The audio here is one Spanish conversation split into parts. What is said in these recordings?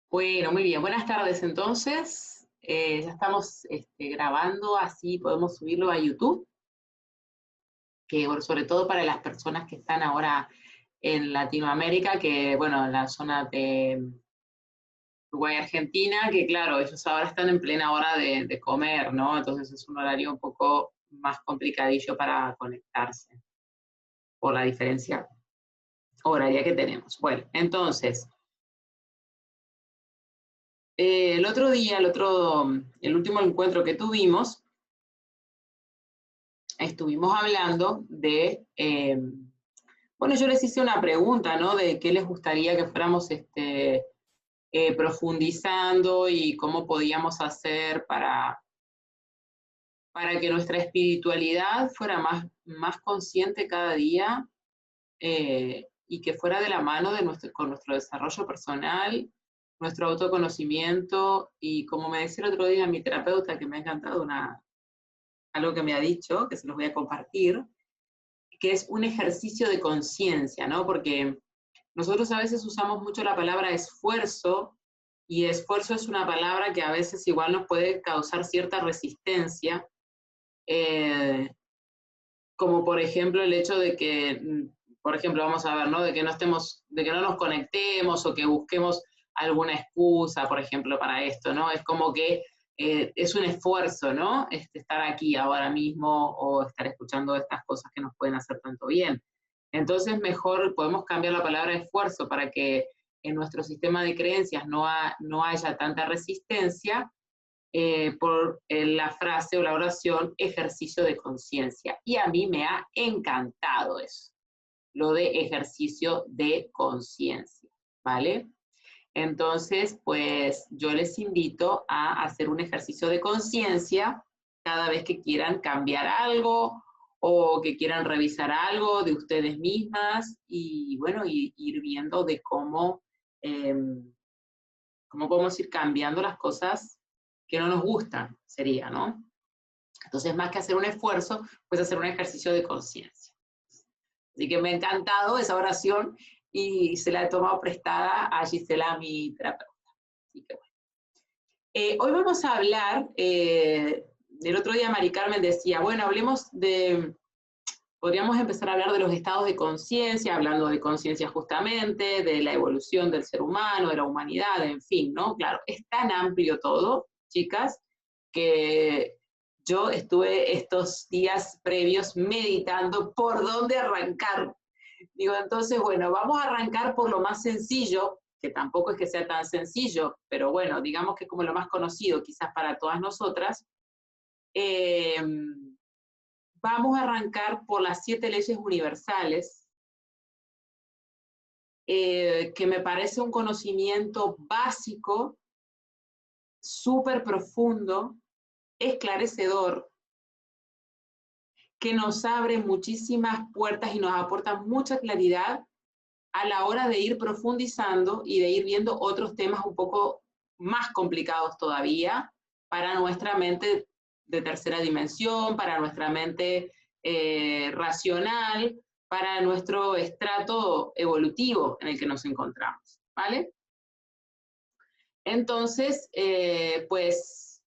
Bueno, muy bien. Buenas tardes entonces. Ya estamos grabando, así podemos subirlo a YouTube, que bueno, sobre todo para las personas que están ahora en Latinoamérica, que bueno, en la zona de Uruguay, Argentina, que claro, ellos ahora están en plena hora de comer, ¿no? Entonces es un horario un poco más complicadillo para conectarse por la diferencia horaria que tenemos. Bueno, entonces, el otro día, el último encuentro que tuvimos, estuvimos hablando bueno, yo les hice una pregunta, ¿no? De qué les gustaría que fuéramos profundizando y cómo podíamos hacer para que nuestra espiritualidad fuera más consciente cada día y que fuera de la mano con nuestro desarrollo personal, nuestro autoconocimiento y como me decía el otro día mi terapeuta, que me ha encantado algo que me ha dicho, que se los voy a compartir, que es un ejercicio de conciencia, ¿no? Porque nosotros a veces usamos mucho la palabra esfuerzo, y esfuerzo es una palabra que a veces igual nos puede causar cierta resistencia, eh, como por ejemplo el hecho de que, por ejemplo, vamos a ver, ¿no? De que no nos conectemos o que busquemos alguna excusa, por ejemplo, para esto, ¿no? Es como que es un esfuerzo, ¿no? Estar aquí ahora mismo o estar escuchando estas cosas que nos pueden hacer tanto bien. Entonces, mejor podemos cambiar la palabra esfuerzo para que en nuestro sistema de creencias no haya tanta resistencia por la frase o la oración ejercicio de conciencia. Y a mí me ha encantado eso, lo de ejercicio de conciencia, ¿vale? Entonces, pues yo les invito a hacer un ejercicio de conciencia cada vez que quieran cambiar algo o que quieran revisar algo de ustedes mismas y bueno, y ir viendo de cómo podemos ir cambiando las cosas que no nos gustan, sería, ¿no? Entonces, más que hacer un esfuerzo, pues hacer un ejercicio de conciencia. Así que me ha encantado esa oración y se la he tomado prestada a Gisela, mi terapeuta. Así que bueno. Hoy vamos a hablar, el otro día Mari Carmen decía, bueno, podríamos empezar a hablar de los estados de conciencia, hablando de conciencia justamente, de la evolución del ser humano, de la humanidad, en fin, ¿no? Claro, es tan amplio todo, chicas, que yo estuve estos días previos meditando por dónde arrancar. Digo, entonces, bueno, vamos a arrancar por lo más sencillo, que tampoco es que sea tan sencillo, pero bueno, digamos que como lo más conocido quizás para todas nosotras. Eh, Vamos a arrancar por las 7 leyes universales, que me parece un conocimiento básico, súper profundo, esclarecedor, que nos abre muchísimas puertas y nos aporta mucha claridad a la hora de ir profundizando y de ir viendo otros temas un poco más complicados todavía para nuestra mente de tercera dimensión, para nuestra mente racional, para nuestro estrato evolutivo en el que nos encontramos, ¿vale? Entonces, pues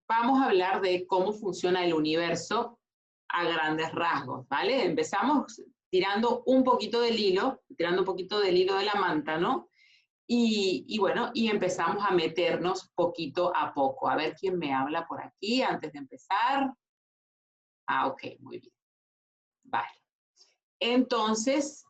vamos a hablar de cómo funciona el universo a grandes rasgos, ¿vale? Empezamos tirando un poquito del hilo de la manta, ¿no? Y bueno, y empezamos a meternos poquito a poco. A ver quién me habla por aquí antes de empezar. Ah, ok, muy bien. Vale. Entonces,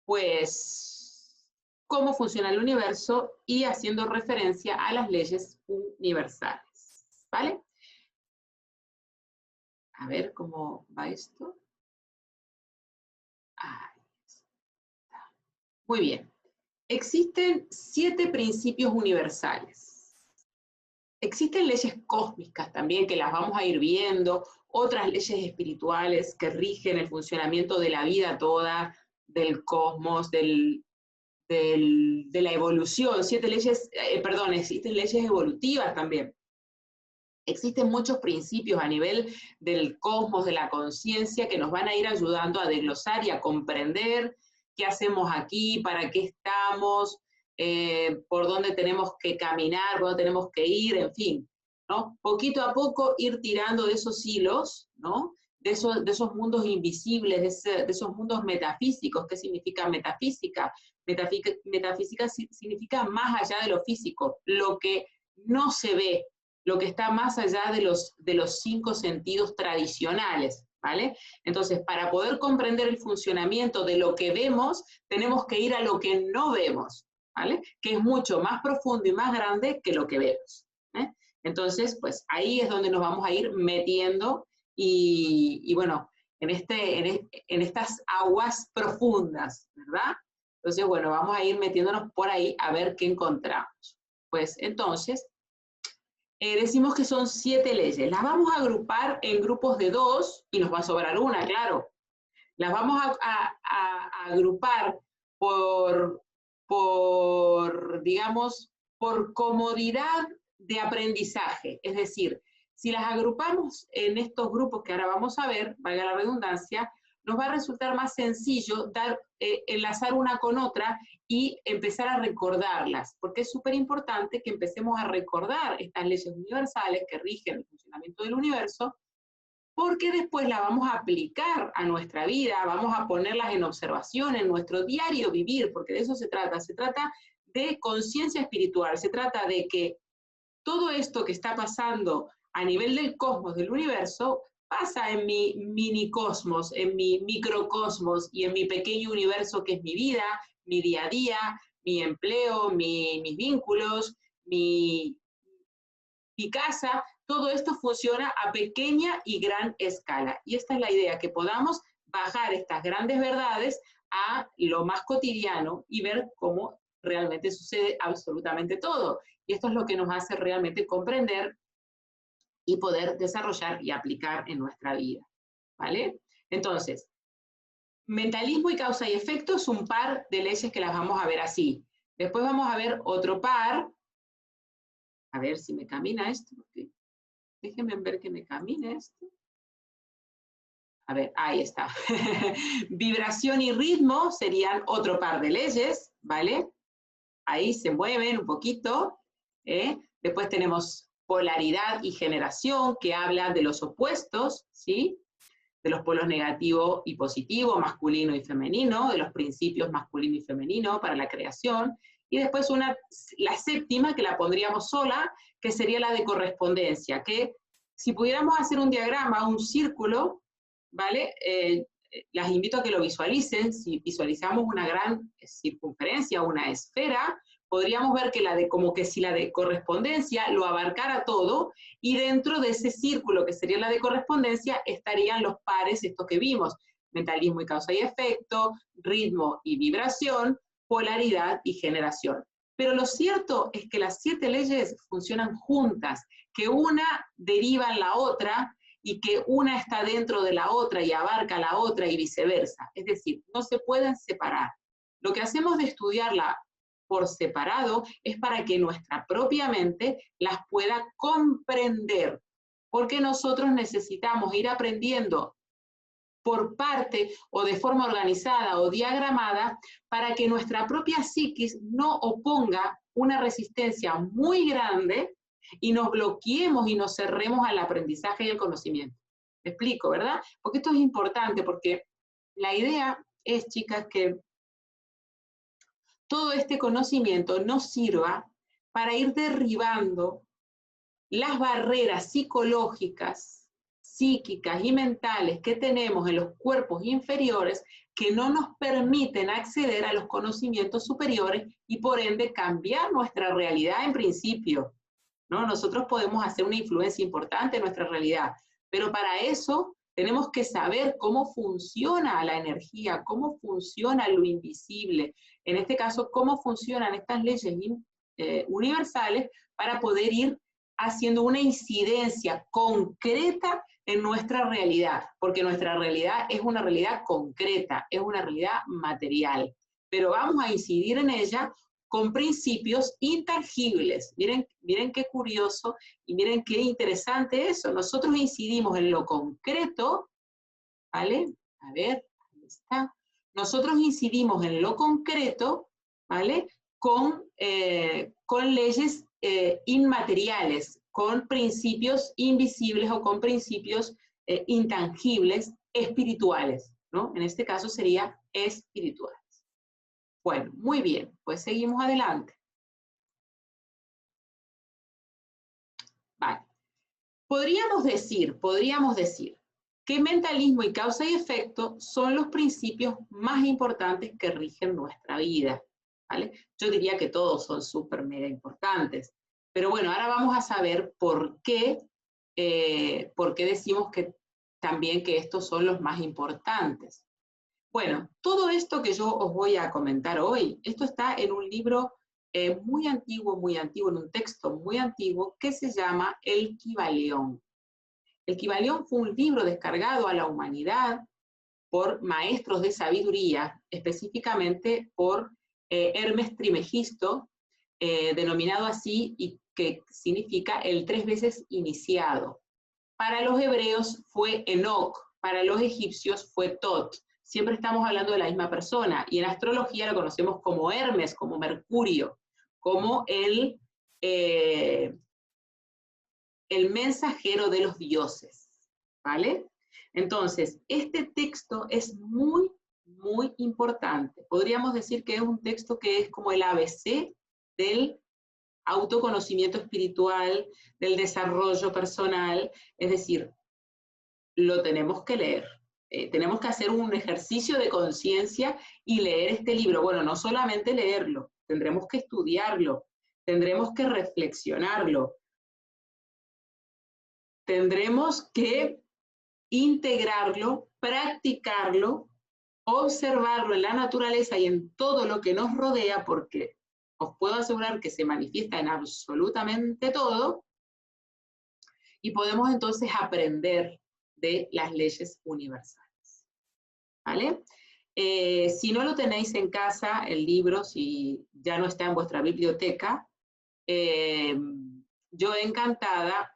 pues, ¿cómo funciona el universo? Y haciendo referencia a las leyes universales, ¿vale? A ver cómo va esto. Ahí está. Muy bien. Existen 7 principios universales. Existen leyes cósmicas también que las vamos a ir viendo, otras leyes espirituales que rigen el funcionamiento de la vida toda, del cosmos, de la evolución. 7 leyes, existen leyes evolutivas también. Existen muchos principios a nivel del cosmos, de la conciencia, que nos van a ir ayudando a desglosar y a comprender qué hacemos aquí, para qué estamos, por dónde tenemos que caminar, por dónde tenemos que ir, en fin, ¿no? Poquito a poco ir tirando de esos hilos, ¿no? De esos mundos invisibles, de esos mundos metafísicos. ¿Qué significa metafísica? Metafísica significa más allá de lo físico, lo que no se ve, lo que está más allá de los 5 sentidos tradicionales, ¿vale? Entonces, para poder comprender el funcionamiento de lo que vemos, tenemos que ir a lo que no vemos, ¿vale? Que es mucho más profundo y más grande que lo que vemos, ¿eh? Entonces, pues ahí es donde nos vamos a ir metiendo y bueno, en estas aguas profundas, ¿verdad? Entonces, bueno, vamos a ir metiéndonos por ahí a ver qué encontramos. Pues entonces, decimos que son 7 leyes. Las vamos a agrupar en grupos de 2 y nos va a sobrar una, claro. Las vamos a agrupar digamos, por comodidad de aprendizaje. Es decir, si las agrupamos en estos grupos que ahora vamos a ver, valga la redundancia, nos va a resultar más sencillo enlazar una con otra y empezar a recordarlas, porque es súper importante que empecemos a recordar estas leyes universales que rigen el funcionamiento del universo, porque después la vamos a aplicar a nuestra vida, vamos a ponerlas en observación, en nuestro diario vivir, porque de eso se trata de conciencia espiritual, se trata de que todo esto que está pasando a nivel del cosmos, del universo, pasa en mi minicosmos, en mi microcosmos y en mi pequeño universo que es mi vida, mi día a día, mi empleo, mis vínculos, mi casa. Todo esto funciona a pequeña y gran escala. Y esta es la idea, que podamos bajar estas grandes verdades a lo más cotidiano y ver cómo realmente sucede absolutamente todo. Y esto es lo que nos hace realmente comprender y poder desarrollar y aplicar en nuestra vida, ¿vale? Entonces, mentalismo y causa y efecto es un par de leyes que las vamos a ver así. Después vamos a ver otro par. A ver si me camina esto. Okay. Déjenme ver que me camine esto. A ver, ahí está. Vibración y ritmo serían otro par de leyes, ¿vale? Ahí se mueven un poquito. Después tenemos polaridad y generación, que habla de los opuestos, ¿sí? De los polos negativo y positivo, masculino y femenino, de los principios masculino y femenino para la creación. Y después la séptima, que la pondríamos sola, que sería la de correspondencia, que si pudiéramos hacer un diagrama, un círculo, ¿vale? Las invito a que lo visualicen. Si visualizamos una gran circunferencia, una esfera, podríamos ver que como que si la de correspondencia lo abarcara todo, y dentro de ese círculo que sería la de correspondencia estarían los pares, estos que vimos: mentalismo y causa y efecto, ritmo y vibración, polaridad y generación. Pero lo cierto es que las 7 leyes funcionan juntas, que una deriva en la otra, y que una está dentro de la otra y abarca la otra y viceversa. Es decir, no se pueden separar. Lo que hacemos de estudiarla por separado es para que nuestra propia mente las pueda comprender, porque nosotros necesitamos ir aprendiendo por parte o de forma organizada o diagramada para que nuestra propia psiquis no oponga una resistencia muy grande y nos bloqueemos y nos cerremos al aprendizaje y al conocimiento. ¿Me explico, verdad? Porque esto es importante, porque la idea es, chicas, que todo este conocimiento nos sirva para ir derribando las barreras psicológicas, psíquicas y mentales que tenemos en los cuerpos inferiores, que no nos permiten acceder a los conocimientos superiores y por ende cambiar nuestra realidad en principio, ¿no? Nosotros podemos hacer una influencia importante en nuestra realidad, pero para eso tenemos que saber cómo funciona la energía, cómo funciona lo invisible, en este caso, cómo funcionan estas leyes universales para poder ir haciendo una incidencia concreta en nuestra realidad, porque nuestra realidad es una realidad concreta, es una realidad material, pero vamos a incidir en ella con principios intangibles. Miren qué curioso y miren qué interesante eso. Nosotros incidimos en lo concreto, ¿vale? A ver, ahí está. Nosotros incidimos en lo concreto, ¿vale? con leyes inmateriales, con principios invisibles o con principios intangibles, espirituales, ¿no? En este caso sería espirituales. Bueno, muy bien, pues seguimos adelante. Vale. Podríamos decir que mentalismo y causa y efecto son los principios más importantes que rigen nuestra vida, ¿vale? Yo diría que todos son súper mega importantes, pero bueno, ahora vamos a saber por qué decimos que también que estos son los más importantes. Bueno, todo esto que yo os voy a comentar hoy, esto está en un libro muy antiguo, en un texto muy antiguo que se llama El Kybalión. El Kybalión fue un libro descargado a la humanidad por maestros de sabiduría, específicamente por Hermes Trismegisto, denominado así y que significa el 3 veces iniciado. Para los hebreos fue Enoc, para los egipcios fue Tot. Siempre estamos hablando de la misma persona, y en astrología lo conocemos como Hermes, como Mercurio, como el mensajero de los dioses, ¿vale? Entonces, este texto es muy, muy importante. Podríamos decir que es un texto que es como el ABC del autoconocimiento espiritual, del desarrollo personal, es decir, lo tenemos que leer. Tenemos que hacer un ejercicio de conciencia y leer este libro. Bueno, no solamente leerlo, tendremos que estudiarlo, tendremos que reflexionarlo, tendremos que integrarlo, practicarlo, observarlo en la naturaleza y en todo lo que nos rodea, porque os puedo asegurar que se manifiesta en absolutamente todo, y podemos entonces aprender de las leyes universales, ¿vale? Si no lo tenéis en casa, el libro, si ya no está en vuestra biblioteca, yo encantada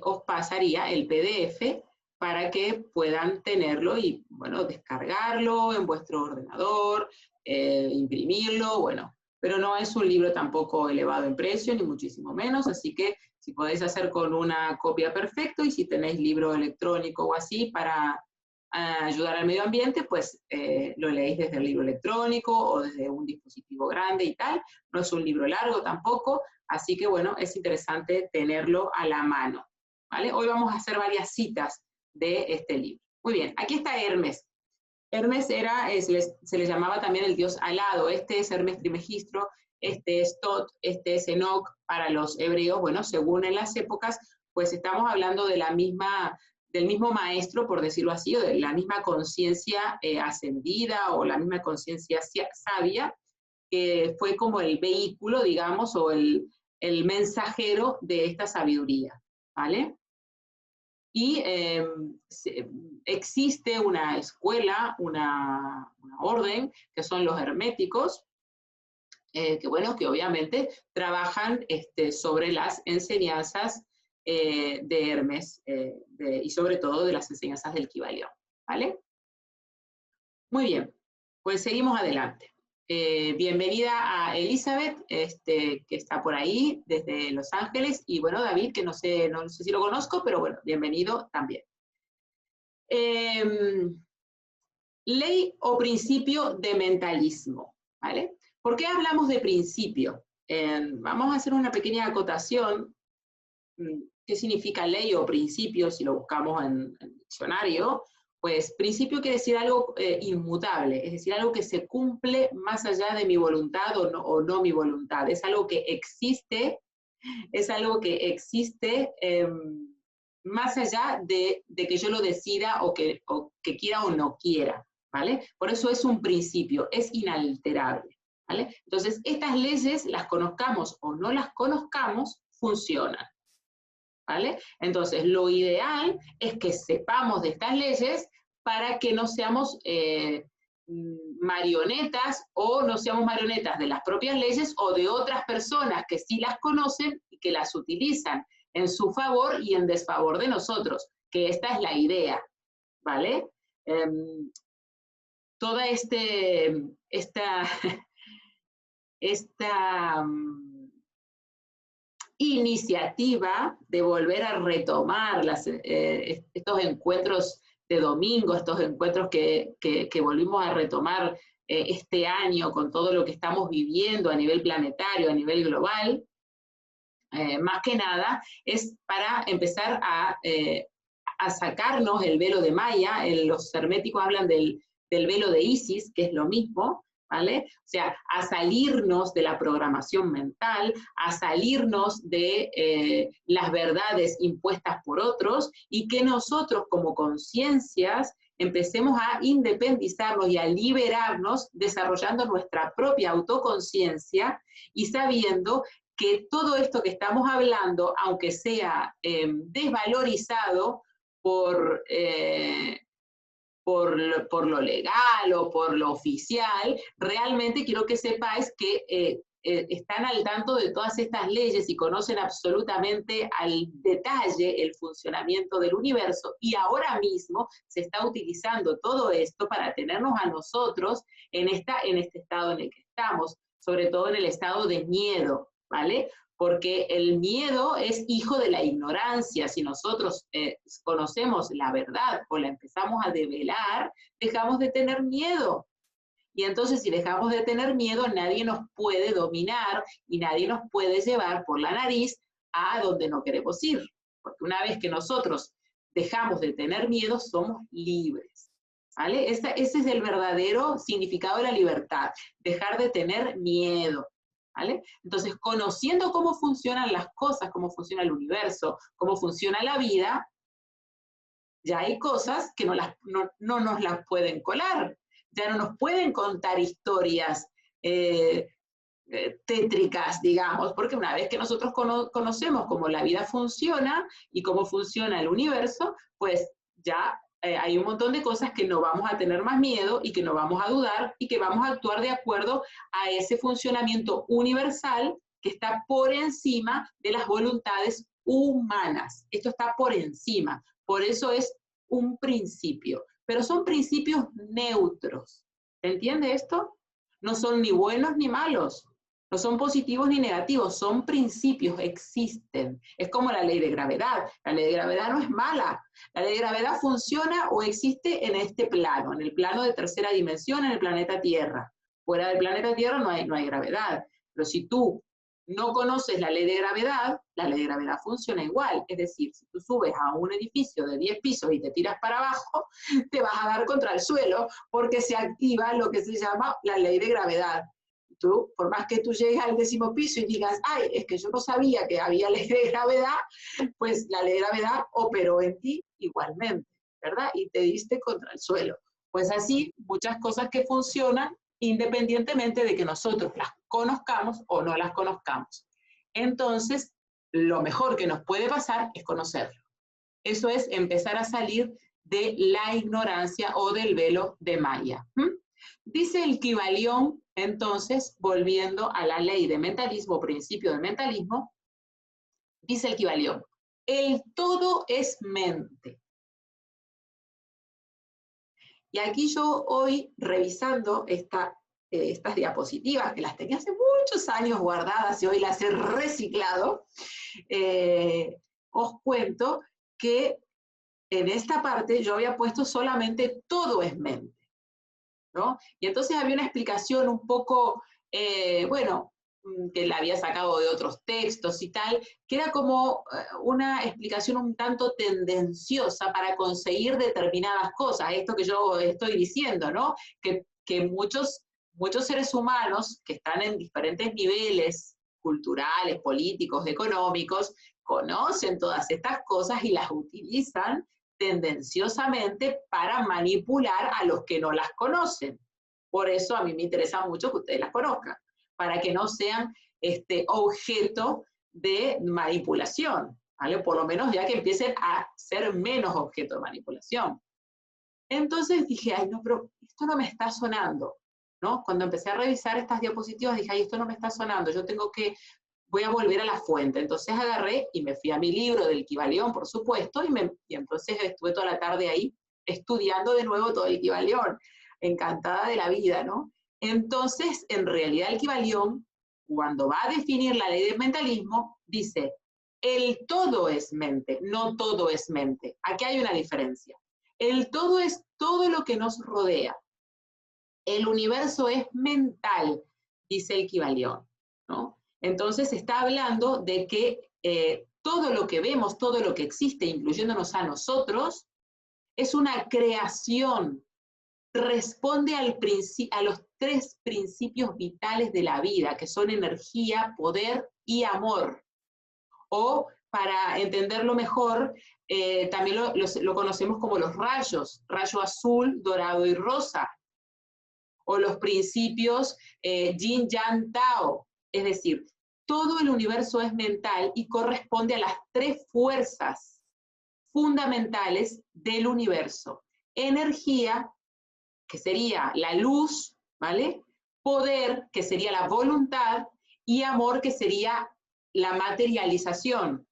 os pasaría el PDF para que puedan tenerlo y, bueno, descargarlo en vuestro ordenador, imprimirlo, bueno, pero no es un libro tampoco elevado en precio, ni muchísimo menos, así que si podéis hacer con una copia, perfecto, y si tenéis libro electrónico o así para ayudar al medio ambiente, pues lo leéis desde el libro electrónico o desde un dispositivo grande y tal. No es un libro largo tampoco, así que bueno, es interesante tenerlo a la mano, ¿vale? Hoy vamos a hacer varias citas de este libro. Muy bien, aquí está Hermes. Hermes era, se le llamaba también el dios alado. Este es Hermes Trismegisto, este es Tot, este es Enoc para los hebreos. Bueno, según en las épocas, pues estamos hablando de la misma, del mismo maestro, por decirlo así, o de la misma conciencia ascendida o la misma conciencia sabia, que fue como el vehículo, digamos, o el mensajero de esta sabiduría, ¿vale? Y existe una escuela, una orden, que son los herméticos, que bueno, que obviamente trabajan sobre las enseñanzas de Hermes y sobre todo de las enseñanzas del Kybalión, ¿vale? Muy bien, pues seguimos adelante. Bienvenida a Elizabeth, que está por ahí desde Los Ángeles, y bueno, David, que no sé si lo conozco, pero bueno, bienvenido también. Ley o principio de mentalismo, ¿vale? ¿Por qué hablamos de principio? Vamos a hacer una pequeña acotación. ¿Qué significa ley o principio? Si lo buscamos en el diccionario, pues principio quiere decir algo inmutable, es decir, algo que se cumple más allá de mi voluntad o no mi voluntad. Es algo que existe, más allá de que yo lo decida o que quiera o no quiera, ¿vale? Por eso es un principio, es inalterable, ¿vale? Entonces, estas leyes, las conozcamos o no las conozcamos, funcionan, ¿vale? Entonces, lo ideal es que sepamos de estas leyes para que no seamos marionetas o no seamos marionetas de las propias leyes o de otras personas que sí las conocen y que las utilizan en su favor y en desfavor de nosotros, que esta es la idea, ¿vale? Toda esta esta iniciativa de volver a retomar estos encuentros de domingo, estos encuentros que volvimos a retomar este año con todo lo que estamos viviendo a nivel planetario, a nivel global, más que nada es para empezar a sacarnos el velo de Maya. Los herméticos hablan del velo de Isis, que es lo mismo, ¿vale? O sea, a salirnos de la programación mental, a salirnos de las verdades impuestas por otros, y que nosotros como conciencias empecemos a independizarnos y a liberarnos desarrollando nuestra propia autoconciencia y sabiendo que todo esto que estamos hablando, aunque sea desvalorizado por lo legal o por lo oficial, realmente quiero que sepáis que están al tanto de todas estas leyes y conocen absolutamente al detalle el funcionamiento del universo, y ahora mismo se está utilizando todo esto para tenernos a nosotros en este estado en el que estamos, sobre todo en el estado de miedo, ¿vale? Porque el miedo es hijo de la ignorancia. Si nosotros conocemos la verdad o la empezamos a develar, dejamos de tener miedo. Y entonces, si dejamos de tener miedo, nadie nos puede dominar y nadie nos puede llevar por la nariz a donde no queremos ir. Porque una vez que nosotros dejamos de tener miedo, somos libres, ¿vale? Ese es el verdadero significado de la libertad, dejar de tener miedo, ¿vale? Entonces, conociendo cómo funcionan las cosas, cómo funciona el universo, cómo funciona la vida, ya hay cosas que no nos las pueden colar, ya no nos pueden contar historias tétricas, digamos, porque una vez que nosotros conocemos cómo la vida funciona y cómo funciona el universo, pues ya hay un montón de cosas que no vamos a tener más miedo y que no vamos a dudar y que vamos a actuar de acuerdo a ese funcionamiento universal que está por encima de las voluntades humanas. Esto está por encima, por eso es un principio, pero son principios neutros. ¿Se entiende esto? No son ni buenos ni malos, no son positivos ni negativos, son principios, existen. Es como la ley de gravedad. La ley de gravedad no es mala. La ley de gravedad funciona o existe en este plano, en el plano de tercera dimensión, en el planeta Tierra. Fuera del planeta Tierra no hay gravedad. Pero si tú no conoces la ley de gravedad funciona igual. Es decir, si tú subes a un edificio de 10 pisos y te tiras para abajo, te vas a dar contra el suelo porque se activa lo que se llama la ley de gravedad. Tú, por más que tú llegues al 10º piso y digas, ay, es que yo no sabía que había ley de gravedad, pues la ley de gravedad operó en ti igualmente, ¿verdad? Y te diste contra el suelo. Pues así, muchas cosas que funcionan independientemente de que nosotros las conozcamos o no las conozcamos. Entonces, lo mejor que nos puede pasar es conocerlo. Eso es empezar a salir de la ignorancia o del velo de Maya. Dice el Kybalión, entonces, volviendo a la ley de mentalismo, principio de mentalismo, dice el Kybalión, el todo es mente. Y aquí yo hoy, revisando estas diapositivas, que las tenía hace muchos años guardadas y hoy las he reciclado, os cuento que en esta parte yo había puesto solamente todo es mente, ¿no? Y entonces había una explicación un poco, bueno, que la había sacado de otros textos y tal, que era como una explicación un tanto tendenciosa para conseguir determinadas cosas, esto que yo estoy diciendo, ¿no? Que muchos seres humanos que están en diferentes niveles culturales, políticos, económicos, conocen todas estas cosas y las utilizan tendenciosamente para manipular a los que no las conocen. Por eso a mí me interesa mucho que ustedes las conozcan, para que no sean objeto de manipulación, ¿vale? Por lo menos ya que empiecen a ser menos objeto de manipulación. Entonces dije, ay, no, pero esto no me está sonando, ¿no? Cuando empecé a revisar estas diapositivas dije, ay, esto no me está sonando, voy a volver a la fuente. Entonces agarré y me fui a mi libro del Kybalión, por supuesto, y entonces estuve toda la tarde ahí estudiando de nuevo todo el Kybalión, encantada de la vida, ¿no? Entonces, en realidad el Kybalión cuando va a definir la ley del mentalismo, dice, el todo es mente, no todo es mente. Aquí hay una diferencia. El todo es todo lo que nos rodea. El universo es mental, dice el Kybalión, ¿no? Entonces está hablando de que todo lo que vemos, todo lo que existe, incluyéndonos a nosotros, es una creación, responde a los 3 principios vitales de la vida, que son energía, poder y amor. O, para entenderlo mejor, también lo conocemos como los rayos, rayo azul, dorado y rosa, o los principios Yin, Yang, Tao. Es decir, todo el universo es mental y corresponde a las 3 fuerzas fundamentales del universo. Energía, que sería la luz, ¿vale? Poder, que sería la voluntad, y amor, que sería la materialización.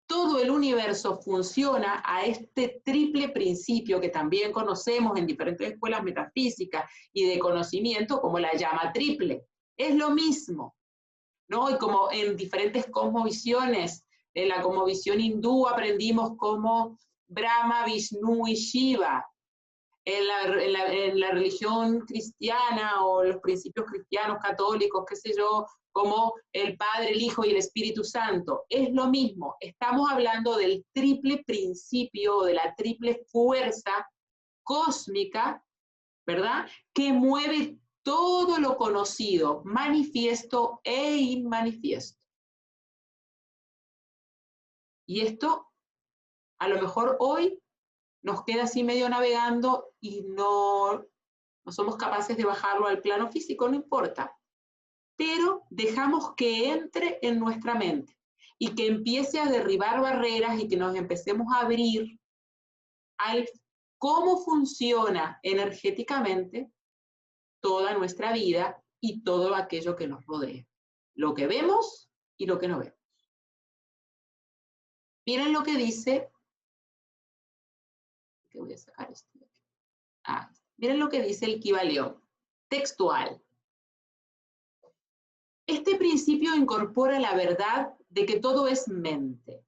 Todo el universo funciona a este triple principio que también conocemos en diferentes escuelas metafísicas y de conocimiento como la llama triple. Es lo mismo, ¿no? Y como en diferentes cosmovisiones, en la cosmovisión hindú aprendimos como Brahma, Vishnu y Shiva. En la religión cristiana o los principios cristianos, católicos, qué sé yo, como el Padre, el Hijo y el Espíritu Santo. Es lo mismo, estamos hablando del triple principio, de la triple fuerza cósmica, ¿verdad? Que mueve todo lo conocido, manifiesto e inmanifiesto. Y esto, a lo mejor hoy, nos queda así medio navegando y no somos capaces de bajarlo al plano físico, no importa. Pero dejamos que entre en nuestra mente y que empiece a derribar barreras y que nos empecemos a abrir al cómo funciona energéticamente toda nuestra vida y todo aquello que nos rodea. Lo que vemos y lo que no vemos. Miren lo que dice, que voy a sacar esto de aquí. Miren lo que dice el Kybalión, textual. Este principio incorpora la verdad de que todo es mente.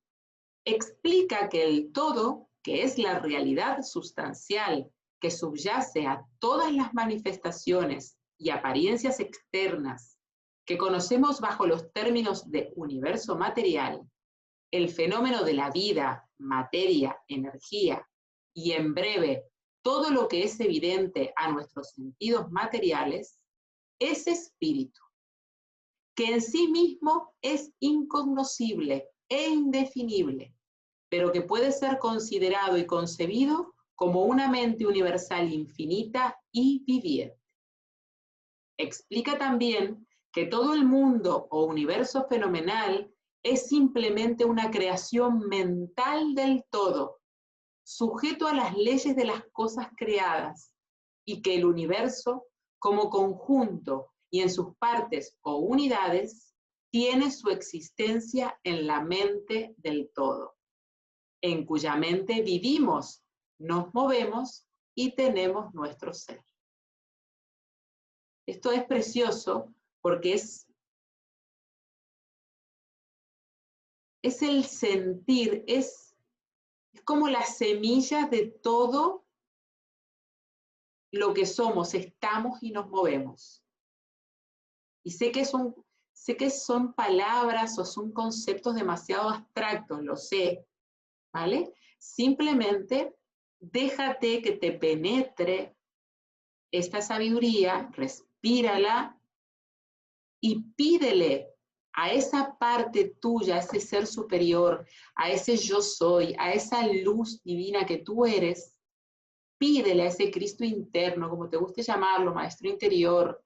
Explica que el todo, que es la realidad sustancial que subyace a todas las manifestaciones y apariencias externas que conocemos bajo los términos de universo material, el fenómeno de la vida, materia, energía, y en breve, todo lo que es evidente a nuestros sentidos materiales, es espíritu, que en sí mismo es incognoscible e indefinible, pero que puede ser considerado y concebido como una mente universal infinita y viviente. Explica también que todo el mundo o universo fenomenal es simplemente una creación mental del todo, sujeto a las leyes de las cosas creadas, y que el universo, como conjunto y en sus partes o unidades, tiene su existencia en la mente del todo, en cuya mente vivimos, nos movemos y tenemos nuestro ser. Esto es precioso porque es el sentir, es como las semillas de todo lo que somos, estamos y nos movemos. Y sé que son palabras o son conceptos demasiado abstractos, lo sé, ¿vale? Simplemente déjate que te penetre esta sabiduría, respírala y pídele a esa parte tuya, a ese ser superior, a ese yo soy, a esa luz divina que tú eres, pídele a ese Cristo interno, como te guste llamarlo, maestro interior,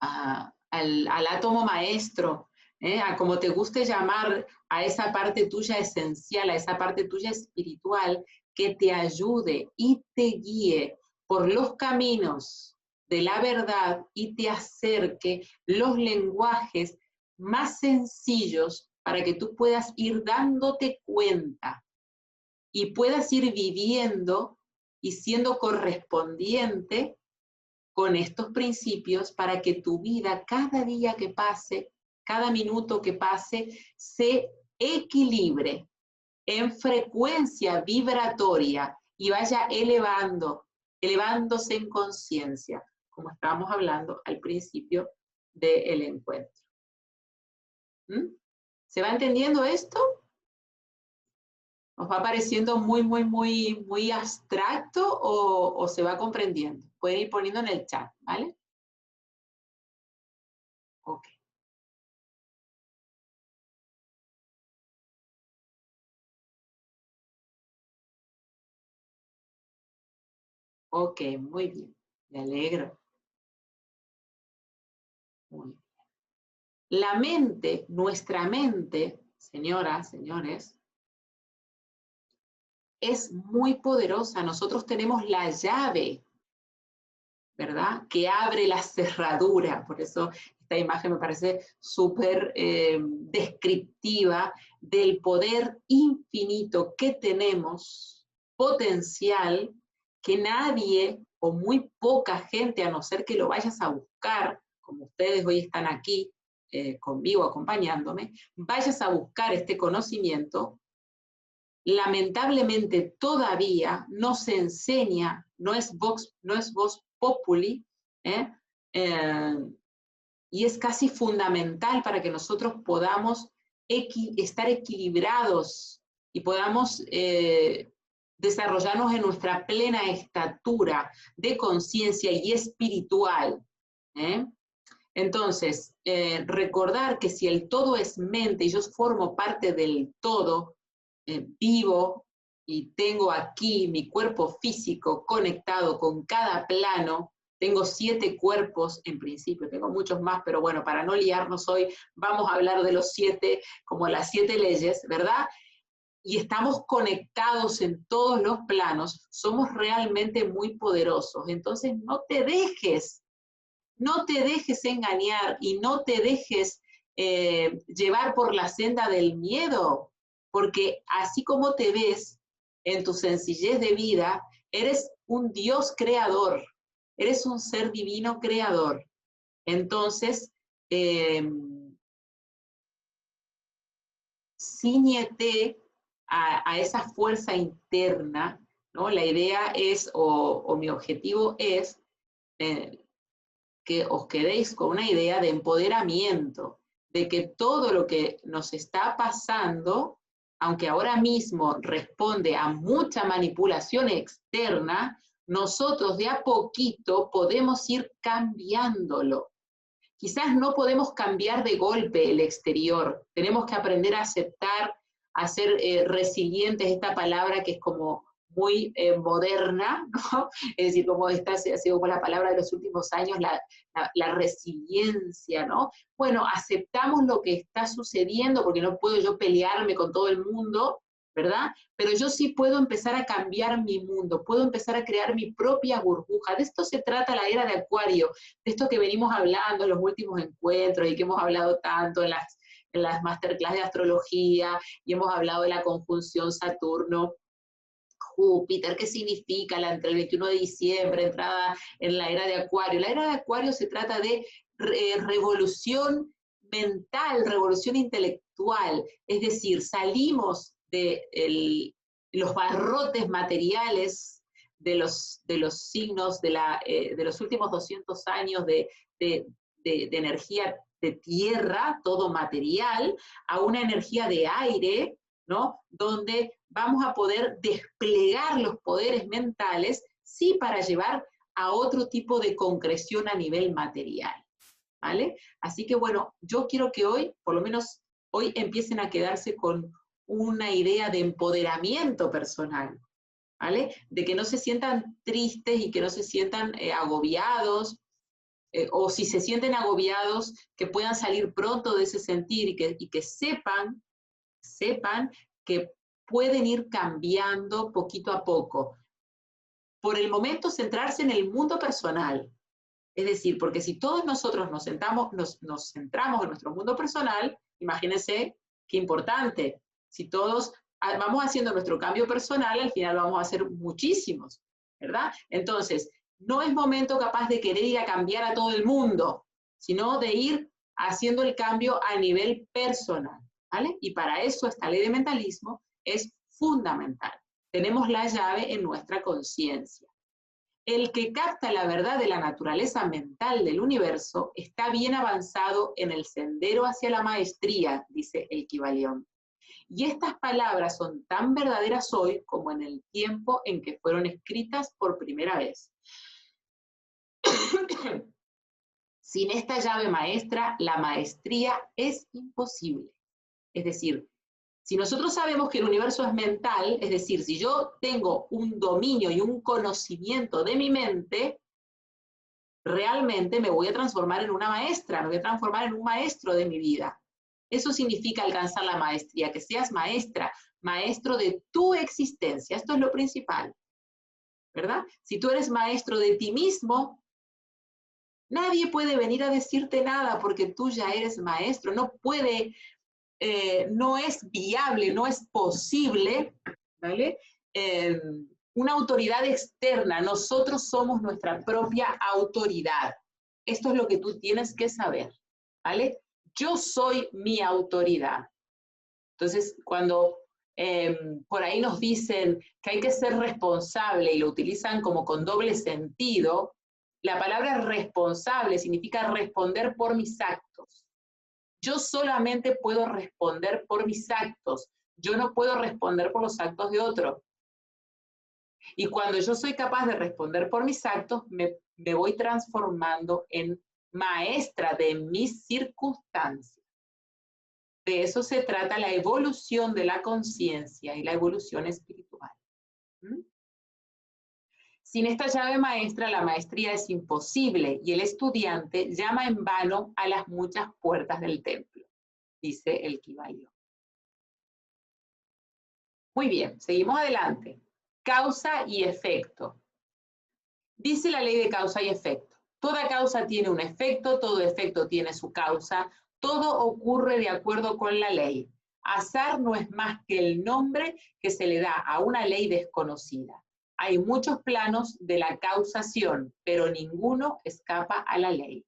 al átomo maestro, a como te guste llamar a esa parte tuya esencial, a esa parte tuya espiritual, que te ayude y te guíe por los caminos de la verdad y te acerque los lenguajes más sencillos para que tú puedas ir dándote cuenta y puedas ir viviendo y siendo correspondiente con estos principios para que tu vida, cada día que pase, cada minuto que pase, se equilibre en frecuencia vibratoria y vaya elevándose en conciencia, como estábamos hablando al principio del encuentro. ¿Mm? ¿Se va entendiendo esto? ¿Os va pareciendo muy abstracto o se va comprendiendo? Pueden ir poniendo en el chat, ¿vale? Ok. Ok, muy bien. Me alegro. Muy bien. La mente, nuestra mente, señoras, señores, es muy poderosa. Nosotros tenemos la llave, ¿verdad? Que abre la cerradura. Por eso esta imagen me parece súper descriptiva del poder infinito que tenemos, potencial, que nadie o muy poca gente, a no ser que lo vayas a buscar, como ustedes hoy están aquí conmigo acompañándome, vayas a buscar este conocimiento. Lamentablemente todavía no se enseña, no es vox populi, ¿eh? Y es casi fundamental para que nosotros podamos estar equilibrados y podamos desarrollarnos en nuestra plena estatura de conciencia y espiritual. ¿Eh? Entonces, recordar que si el todo es mente y yo formo parte del todo, vivo y tengo aquí mi cuerpo físico conectado con cada plano, tengo 7 cuerpos en principio, tengo muchos más, pero bueno, para no liarnos hoy, vamos a hablar de los 7, como las 7 leyes, ¿verdad? Y estamos conectados en todos los planos, somos realmente muy poderosos. Entonces, no te dejes engañar y no te dejes llevar por la senda del miedo, porque así como te ves en tu sencillez de vida, eres un Dios creador, eres un ser divino creador. Entonces, ciñete a esa fuerza interna, ¿no? La idea es, o mi objetivo es, que os quedéis con una idea de empoderamiento, de que todo lo que nos está pasando, aunque ahora mismo responde a mucha manipulación externa, nosotros de a poquito podemos ir cambiándolo. Quizás no podemos cambiar de golpe el exterior, tenemos que aprender a aceptar, a ser resilientes, esta palabra que es como muy moderna, ¿no? Es decir, como esta ha sido la palabra de los últimos años, la resiliencia, ¿no? Bueno, aceptamos lo que está sucediendo, porque no puedo yo pelearme con todo el mundo, ¿verdad? Pero yo sí puedo empezar a cambiar mi mundo, puedo empezar a crear mi propia burbuja. De esto se trata la era de Acuario, de esto que venimos hablando en los últimos encuentros y que hemos hablado tanto en las masterclass de astrología, y hemos hablado de la conjunción Saturno-Júpiter, qué significa entre el 21 de diciembre, entrada en la era de Acuario. La era de Acuario se trata de revolución mental, revolución intelectual, es decir, salimos de los barrotes materiales de los signos de los últimos 200 años de energía de tierra, todo material, a una energía de aire, ¿no? Donde vamos a poder desplegar los poderes mentales, sí, para llevar a otro tipo de concreción a nivel material, ¿vale? Así que bueno, yo quiero que hoy, por lo menos hoy, empiecen a quedarse con una idea de empoderamiento personal, ¿vale? De que no se sientan tristes y que no se sientan agobiados, o si se sienten agobiados, que puedan salir pronto de ese sentir y que sepan que pueden ir cambiando poquito a poco. Por el momento, centrarse en el mundo personal. Es decir, porque si todos nosotros nos centramos en nuestro mundo personal, imagínense qué importante. Si todos vamos haciendo nuestro cambio personal, al final vamos a hacer muchísimos, ¿verdad? Entonces, No es momento capaz de querer ir a cambiar a todo el mundo, sino de ir haciendo el cambio a nivel personal, ¿vale? Y para eso esta ley de mentalismo es fundamental. Tenemos la llave en nuestra conciencia. El que capta la verdad de la naturaleza mental del universo está bien avanzado en el sendero hacia la maestría, dice el Kybalión. Y estas palabras son tan verdaderas hoy como en el tiempo en que fueron escritas por primera vez. Sin esta llave maestra, la maestría es imposible. Es decir, si nosotros sabemos que el universo es mental, es decir, si yo tengo un dominio y un conocimiento de mi mente, realmente me voy a transformar en una maestra, me voy a transformar en un maestro de mi vida. Eso significa alcanzar la maestría, que seas maestra, maestro de tu existencia. Esto es lo principal, ¿verdad? Si tú eres maestro de ti mismo, nadie puede venir a decirte nada porque tú ya eres maestro. No puede, no es viable, no es posible, ¿vale? Una autoridad externa. Nosotros somos nuestra propia autoridad. Esto es lo que tú tienes que saber, ¿vale? Yo soy mi autoridad. Entonces, cuando por ahí nos dicen que hay que ser responsable y lo utilizan como con doble sentido, la palabra responsable significa responder por mis actos. Yo solamente puedo responder por mis actos. Yo no puedo responder por los actos de otro. Y cuando yo soy capaz de responder por mis actos, me voy transformando en maestra de mis circunstancias. De eso se trata la evolución de la conciencia y la evolución espiritual. ¿Mm? Sin esta llave maestra, la maestría es imposible y el estudiante llama en vano a las muchas puertas del templo, dice el Kybalión. Muy bien, seguimos adelante. Causa y efecto. Dice la ley de causa y efecto. Toda causa tiene un efecto, todo efecto tiene su causa, todo ocurre de acuerdo con la ley. Azar no es más que el nombre que se le da a una ley desconocida. Hay muchos planos de la causación, pero ninguno escapa a la ley.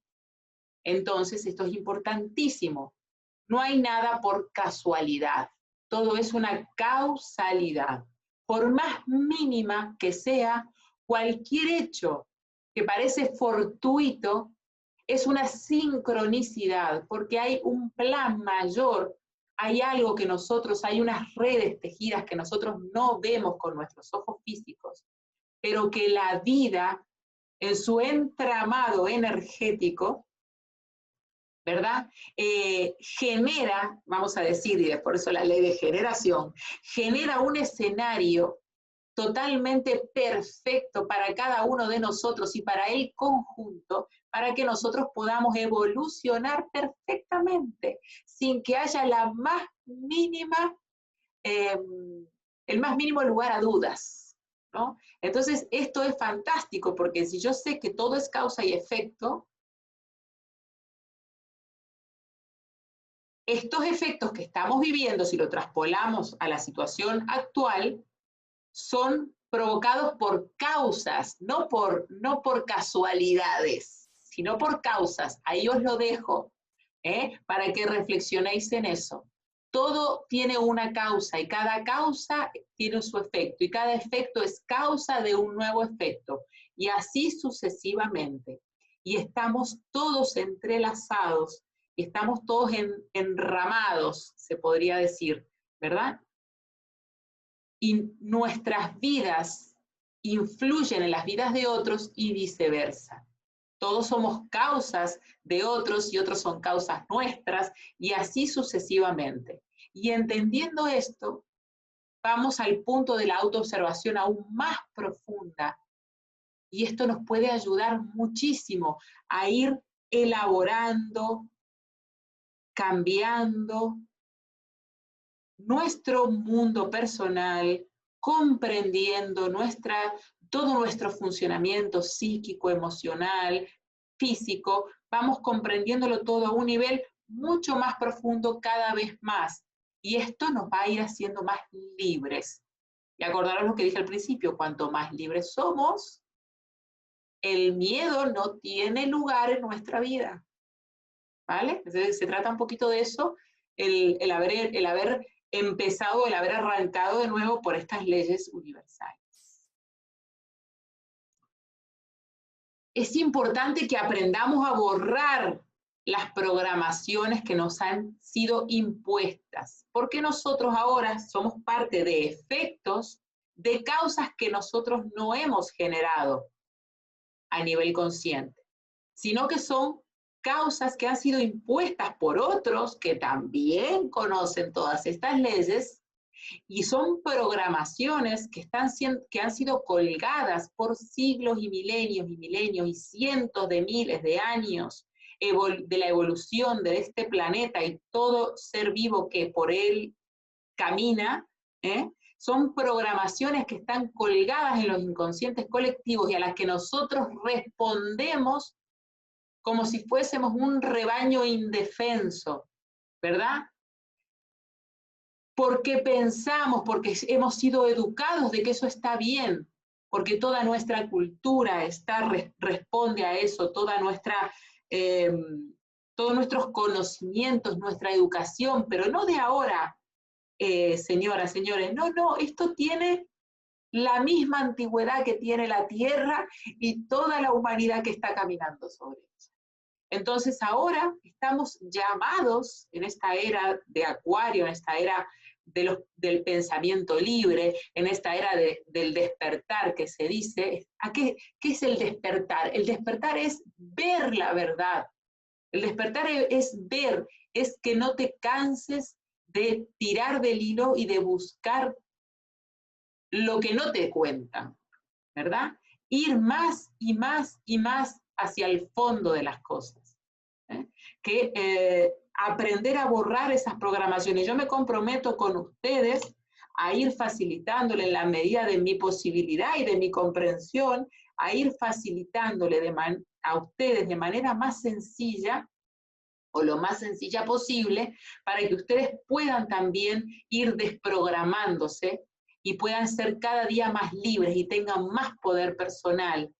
Entonces, esto es importantísimo. No hay nada por casualidad. Todo es una causalidad. Por más mínima que sea, cualquier hecho que parece fortuito es una sincronicidad, porque hay un plan mayor, hay algo que nosotros, hay unas redes tejidas que nosotros no vemos con nuestros ojos físicos, pero que la vida en su entramado energético, ¿verdad? Genera, vamos a decir, y por eso la ley de generación, genera un escenario totalmente perfecto para cada uno de nosotros y para el conjunto, para que nosotros podamos evolucionar perfectamente, sin que haya la más mínima, el más mínimo lugar a dudas, ¿no? Entonces, esto es fantástico, porque si yo sé que todo es causa y efecto, estos efectos que estamos viviendo, si lo traspolamos a la situación actual, son provocados por causas, no por casualidades, sino por causas. Ahí os lo dejo, para que reflexionéis en eso. Todo tiene una causa y cada causa tiene su efecto y cada efecto es causa de un nuevo efecto y así sucesivamente. Y estamos todos entrelazados, estamos todos enramados, se podría decir, ¿verdad? Y nuestras vidas influyen en las vidas de otros y viceversa. Todos somos causas de otros y otros son causas nuestras y así sucesivamente. Y entendiendo esto, vamos al punto de la autoobservación aún más profunda y esto nos puede ayudar muchísimo a ir elaborando, cambiando nuestro mundo personal, comprendiendo todo nuestro funcionamiento psíquico, emocional, físico, vamos comprendiéndolo todo a un nivel mucho más profundo cada vez más. Y esto nos va a ir haciendo más libres. Y acordaros lo que dije al principio, cuanto más libres somos, el miedo no tiene lugar en nuestra vida, ¿vale? Entonces, se trata un poquito de eso, el haber empezado, el haber arrancado de nuevo por estas leyes universales. Es importante que aprendamos a borrar las programaciones que nos han sido impuestas, porque nosotros ahora somos parte de efectos de causas que nosotros no hemos generado a nivel consciente, sino que son causas que han sido impuestas por otros que también conocen todas estas leyes y son programaciones que han sido colgadas por siglos y milenios y cientos de miles de años de la evolución de este planeta y todo ser vivo que por él camina, son programaciones que están colgadas en los inconscientes colectivos y a las que nosotros respondemos como si fuésemos un rebaño indefenso, ¿verdad? Porque pensamos, porque hemos sido educados de que eso está bien, porque toda nuestra cultura responde a eso, todos nuestros conocimientos, nuestra educación, pero no de ahora, señoras, señores, no, esto tiene la misma antigüedad que tiene la Tierra y toda la humanidad que está caminando sobre ella. Entonces ahora estamos llamados en esta era de Acuario, en esta era del pensamiento libre, en esta era del despertar que se dice. ¿Qué es el despertar? El despertar es ver la verdad. El despertar es ver, es que no te canses de tirar del hilo y de buscar lo que no te cuentan, ¿verdad? Ir más y más y más hacia el fondo de las cosas. Aprender a borrar esas programaciones. Yo me comprometo con ustedes a ir facilitándole en la medida de mi posibilidad y de mi comprensión, a ir facilitándole a ustedes de manera más sencilla o lo más sencilla posible para que ustedes puedan también ir desprogramándose y puedan ser cada día más libres y tengan más poder personal,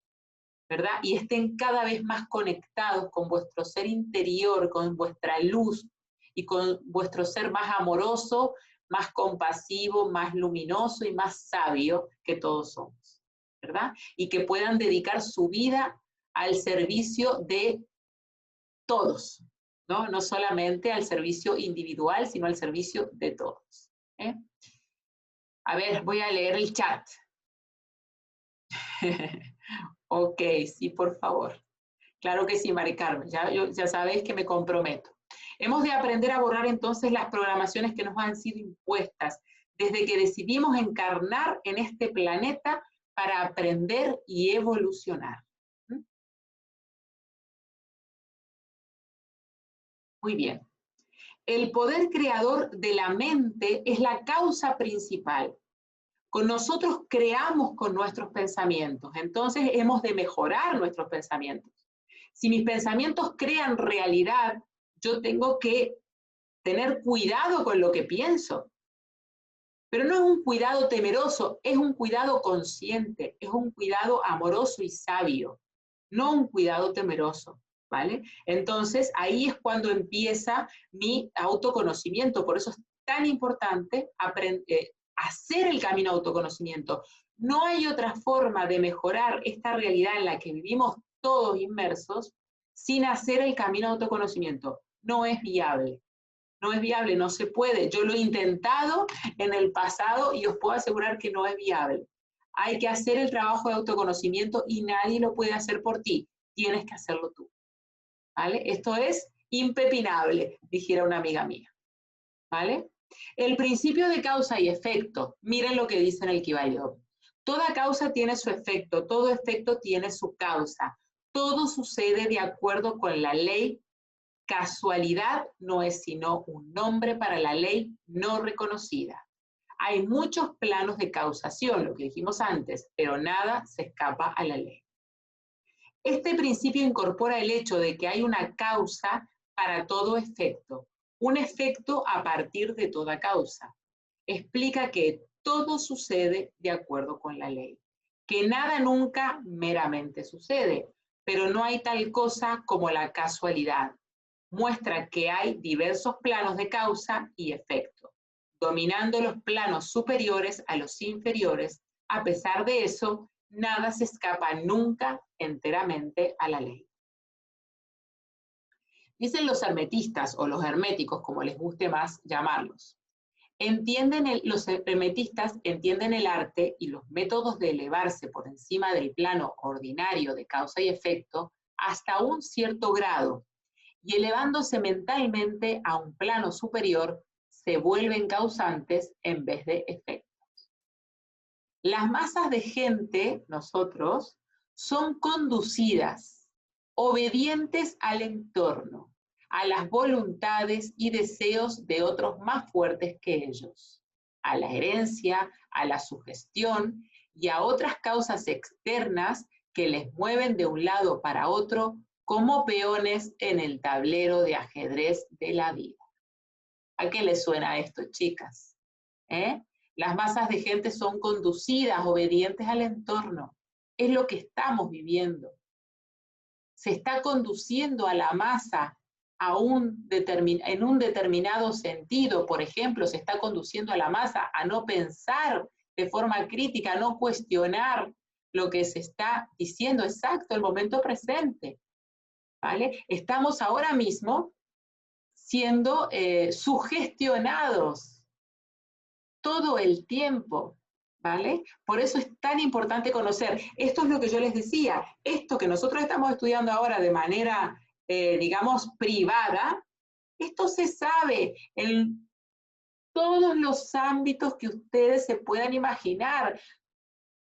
¿verdad? Y estén cada vez más conectados con vuestro ser interior, con vuestra luz y con vuestro ser más amoroso, más compasivo, más luminoso y más sabio que todos somos, ¿verdad? Y que puedan dedicar su vida al servicio de todos, ¿no? No solamente al servicio individual, sino al servicio de todos. A ver, voy a leer el chat. Ok, sí, por favor. Claro que sí, Mari Carmen, ya sabéis que me comprometo. Hemos de aprender a borrar entonces las programaciones que nos han sido impuestas desde que decidimos encarnar en este planeta para aprender y evolucionar. Muy bien. El poder creador de la mente es la causa principal. Con nosotros creamos con nuestros pensamientos, entonces hemos de mejorar nuestros pensamientos. Si mis pensamientos crean realidad, yo tengo que tener cuidado con lo que pienso. Pero no es un cuidado temeroso, es un cuidado consciente, es un cuidado amoroso y sabio, no un cuidado temeroso, ¿vale? Entonces, ahí es cuando empieza mi autoconocimiento, por eso es tan importante hacer el camino autoconocimiento. No hay otra forma de mejorar esta realidad en la que vivimos todos inmersos sin hacer el camino autoconocimiento. No es viable. No es viable, no se puede. Yo lo he intentado en el pasado y os puedo asegurar que no es viable. Hay que hacer el trabajo de autoconocimiento y nadie lo puede hacer por ti. Tienes que hacerlo tú. ¿Vale? Esto es impepinable, dijera una amiga mía. ¿Vale? El principio de causa y efecto. Miren lo que dice en el Kibalión. Toda causa tiene su efecto, todo efecto tiene su causa. Todo sucede de acuerdo con la ley. Casualidad no es sino un nombre para la ley no reconocida. Hay muchos planos de causación, lo que dijimos antes, pero nada se escapa a la ley. Este principio incorpora el hecho de que hay una causa para todo efecto, un efecto a partir de toda causa. Explica que todo sucede de acuerdo con la ley. que nada nunca meramente sucede, pero no hay tal cosa como la casualidad. Muestra que hay diversos planos de causa y efecto, dominando los planos superiores a los inferiores. A pesar de eso, nada se escapa nunca enteramente a la ley. Dicen los hermetistas o los herméticos, como les guste más llamarlos. Los hermetistas entienden el arte y los métodos de elevarse por encima del plano ordinario de causa y efecto hasta un cierto grado, y elevándose mentalmente a un plano superior, se vuelven causantes en vez de efectos. Las masas de gente, nosotros, son conducidas, obedientes al entorno, a las voluntades y deseos de otros más fuertes que ellos, a la herencia, a la sugestión y a otras causas externas que les mueven de un lado para otro como peones en el tablero de ajedrez de la vida. ¿A qué les suena esto, chicas? Las masas de gente son conducidas, obedientes al entorno. Es lo que estamos viviendo. Se está conduciendo a la masa en un determinado sentido. Por ejemplo, se está conduciendo a la masa a no pensar de forma crítica, a no cuestionar lo que se está diciendo exacto, el momento presente. ¿Vale? Estamos ahora mismo siendo sugestionados todo el tiempo, ¿vale? Por eso es tan importante conocer. Esto es lo que yo les decía, esto que nosotros estamos estudiando ahora de manera, digamos, privada, esto se sabe en todos los ámbitos que ustedes se puedan imaginar.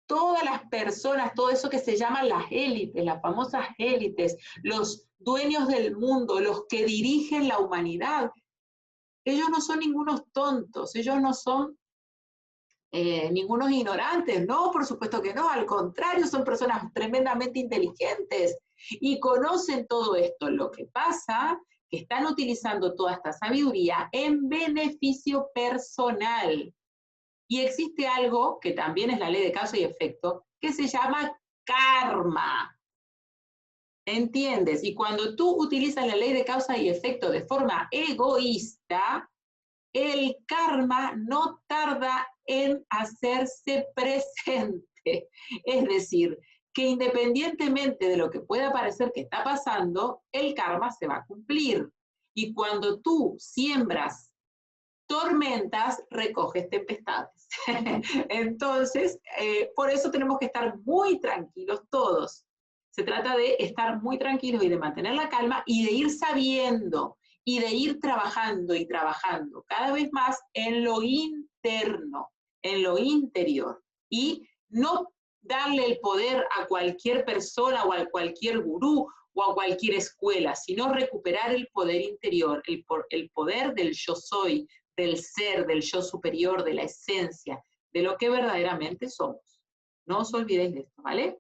Todas las personas, todo eso que se llaman las élites, las famosas élites, los dueños del mundo, los que dirigen la humanidad, ellos no son ningunos tontos, ellos no son ningunos ignorantes, no, por supuesto que no, al contrario, son personas tremendamente inteligentes y conocen todo esto. Lo que pasa que están utilizando toda esta sabiduría en beneficio personal. Y existe algo que también es la ley de causa y efecto, que se llama karma. ¿Entiendes? Y cuando tú utilizas la ley de causa y efecto de forma egoísta, el karma no tarda en hacerse presente. Es decir, que independientemente de lo que pueda parecer que está pasando, el karma se va a cumplir. Y cuando tú siembras tormentas, recoges tempestades. Entonces, por eso tenemos que estar muy tranquilos todos. Se trata de estar muy tranquilos y de mantener la calma y de ir sabiendo y de ir trabajando y trabajando cada vez más en lo interno, en lo interior. Y no darle el poder a cualquier persona o a cualquier gurú o a cualquier escuela, sino recuperar el poder interior, el poder del yo soy, del ser, del yo superior, de la esencia, de lo que verdaderamente somos. No os olvidéis de esto, ¿vale?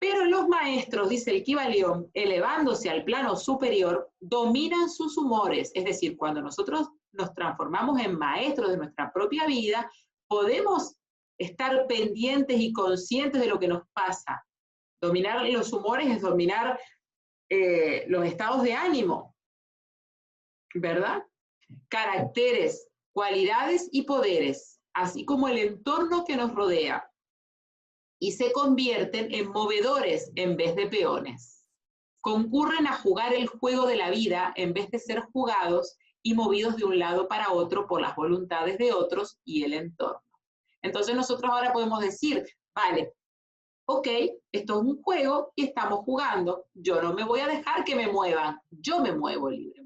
Pero los maestros, dice el Kybalión, elevándose al plano superior, dominan sus humores. Es decir, cuando nosotros nos transformamos en maestros de nuestra propia vida, podemos estar pendientes y conscientes de lo que nos pasa. Dominar los humores es dominar los estados de ánimo, ¿verdad? Caracteres, cualidades y poderes, así como el entorno que nos rodea, y se convierten en movedores en vez de peones. Concurren a jugar el juego de la vida en vez de ser jugados y movidos de un lado para otro por las voluntades de otros y el entorno. Entonces nosotros ahora podemos decir, vale, ok, esto es un juego y estamos jugando, yo no me voy a dejar que me muevan, yo me muevo libremente.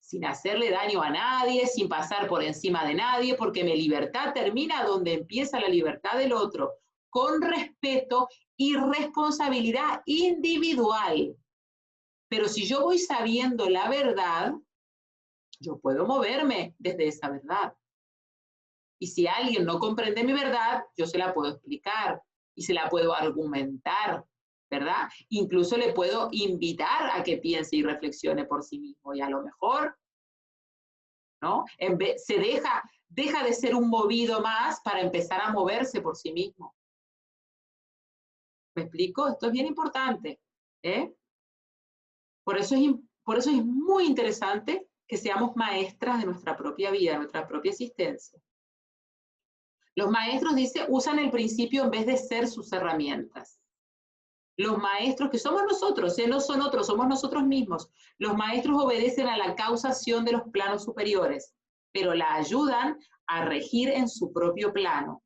Sin hacerle daño a nadie, sin pasar por encima de nadie, porque mi libertad termina donde empieza la libertad del otro, con respeto y responsabilidad individual. Pero si yo voy sabiendo la verdad, yo puedo moverme desde esa verdad. Y si alguien no comprende mi verdad, yo se la puedo explicar y se la puedo argumentar, ¿verdad? Incluso le puedo invitar a que piense y reflexione por sí mismo y a lo mejor, ¿no? Se deja deja de ser un movido más para empezar a moverse por sí mismo. ¿Me explico? Esto es bien importante, ¿eh? Por eso es muy interesante que seamos maestras de nuestra propia vida, de nuestra propia existencia. Los maestros, dice, usan el principio en vez de ser sus herramientas. Los maestros, que somos nosotros, no son otros, somos nosotros mismos. Los maestros obedecen a la causación de los planos superiores, pero la ayudan a regir en su propio plano.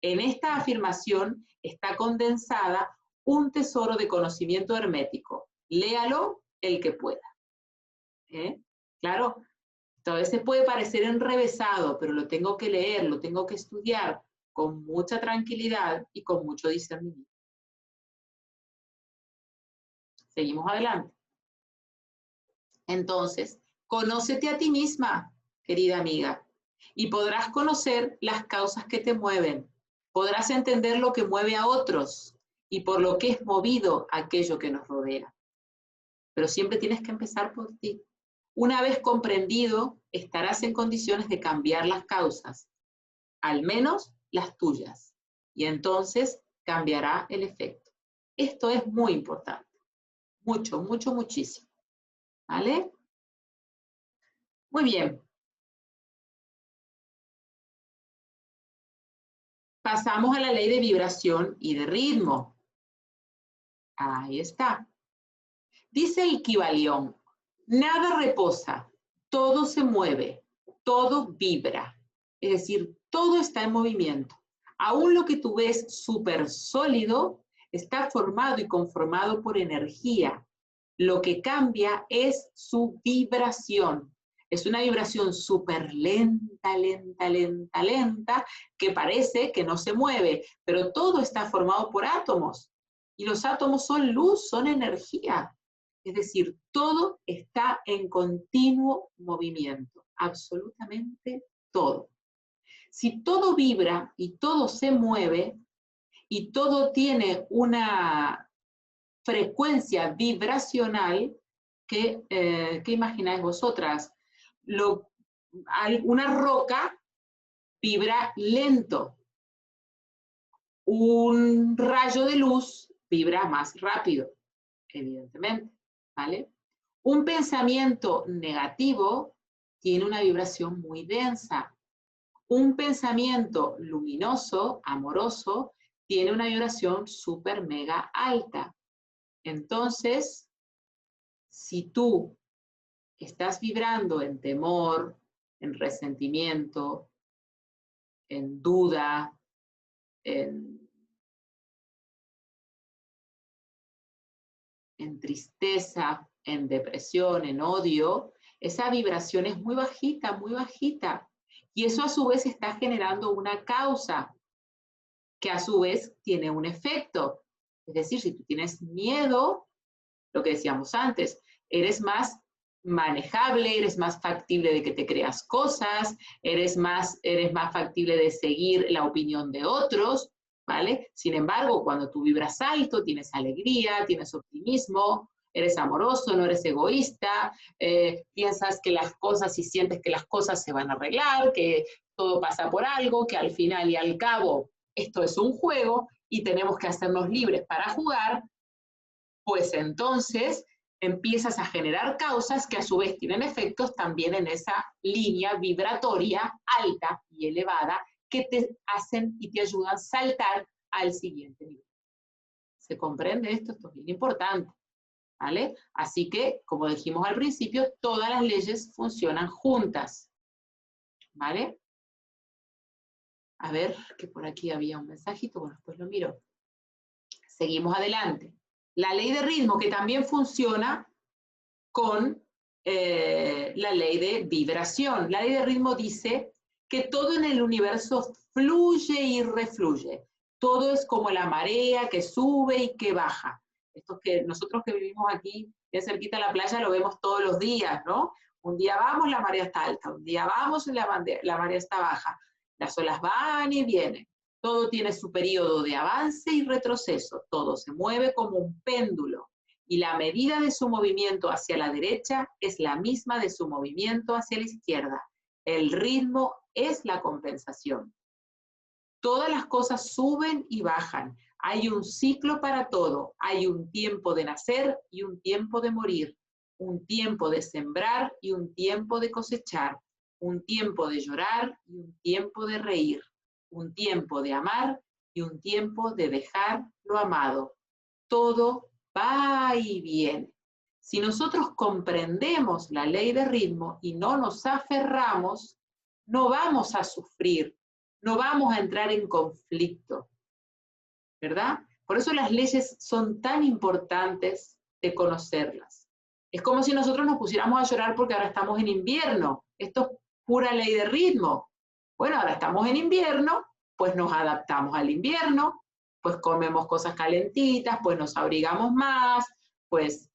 En esta afirmación está condensada un tesoro de conocimiento hermético. Léalo el que pueda. Claro, a veces puede parecer enrevesado, pero lo tengo que leer, lo tengo que estudiar con mucha tranquilidad y con mucho discernimiento. Seguimos adelante. Entonces, conócete a ti misma, querida amiga, y podrás conocer las causas que te mueven. Podrás entender lo que mueve a otros y por lo que es movido aquello que nos rodea. Pero siempre tienes que empezar por ti. Una vez comprendido, estarás en condiciones de cambiar las causas, al menos las tuyas, y entonces cambiará el efecto. Esto es muy importante. Mucho, mucho, muchísimo. ¿Vale? Muy bien. Pasamos a la ley de vibración y de ritmo. Ahí está. Dice el Kybalión, nada reposa, todo se mueve, todo vibra. Es decir, todo está en movimiento. Aún lo que tú ves súper sólido está formado y conformado por energía. Lo que cambia es su vibración. Es una vibración súper lenta, lenta, lenta, lenta, que parece que no se mueve, pero todo está formado por átomos. Y los átomos son luz, son energía. Es decir, todo está en continuo movimiento, absolutamente todo. Si todo vibra y todo se mueve y todo tiene una frecuencia vibracional, ¿qué imagináis vosotras? Una roca vibra lento, un rayo de luz vibra más rápido, evidentemente, ¿vale? Un pensamiento negativo tiene una vibración muy densa. Un pensamiento luminoso, amoroso, tiene una vibración súper mega alta. Entonces, si tú estás vibrando en temor, en resentimiento, en duda, en tristeza, en depresión, en odio, esa vibración es muy bajita, muy bajita. Y eso a su vez está generando una causa que a su vez tiene un efecto. Es decir, si tú tienes miedo, lo que decíamos antes, eres más manejable, eres más factible de que te creas cosas, eres más factible de seguir la opinión de otros, ¿vale? Sin embargo, cuando tú vibras alto, tienes alegría, tienes optimismo, eres amoroso, no eres egoísta, piensas que las cosas y sientes que las cosas se van a arreglar, que todo pasa por algo, que al final y al cabo esto es un juego y tenemos que hacernos libres para jugar, pues entonces empiezas a generar causas que a su vez tienen efectos también en esa línea vibratoria alta y elevada que te hacen y te ayudan a saltar al siguiente nivel. ¿Se comprende esto? Esto es bien importante, ¿vale? Así que, como dijimos al principio, todas las leyes funcionan juntas, ¿vale? A ver, que por aquí había un mensajito, bueno, después lo miro. Seguimos adelante. La ley de ritmo, que también funciona con la ley de vibración. La ley de ritmo dice que todo en el universo fluye y refluye. Todo es como la marea que sube y que baja. Esto que nosotros que vivimos aquí, bien cerquita de la playa, lo vemos todos los días, ¿no? Un día vamos, la marea está alta. Un día vamos, la marea está baja. Las olas van y vienen. Todo tiene su periodo de avance y retroceso. Todo se mueve como un péndulo. Y la medida de su movimiento hacia la derecha es la misma de su movimiento hacia la izquierda. El ritmo es la compensación. Todas las cosas suben y bajan. Hay un ciclo para todo. Hay un tiempo de nacer y un tiempo de morir. Un tiempo de sembrar y un tiempo de cosechar. Un tiempo de llorar y un tiempo de reír. Un tiempo de amar y un tiempo de dejar lo amado. Todo va y viene. Si nosotros comprendemos la ley de ritmo y no nos aferramos, no vamos a sufrir, no vamos a entrar en conflicto, ¿verdad? Por eso las leyes son tan importantes de conocerlas. Es como si nosotros nos pusiéramos a llorar porque ahora estamos en invierno. Esto es pura ley de ritmo. Bueno, ahora estamos en invierno, pues nos adaptamos al invierno, pues comemos cosas calentitas, pues nos abrigamos más, pues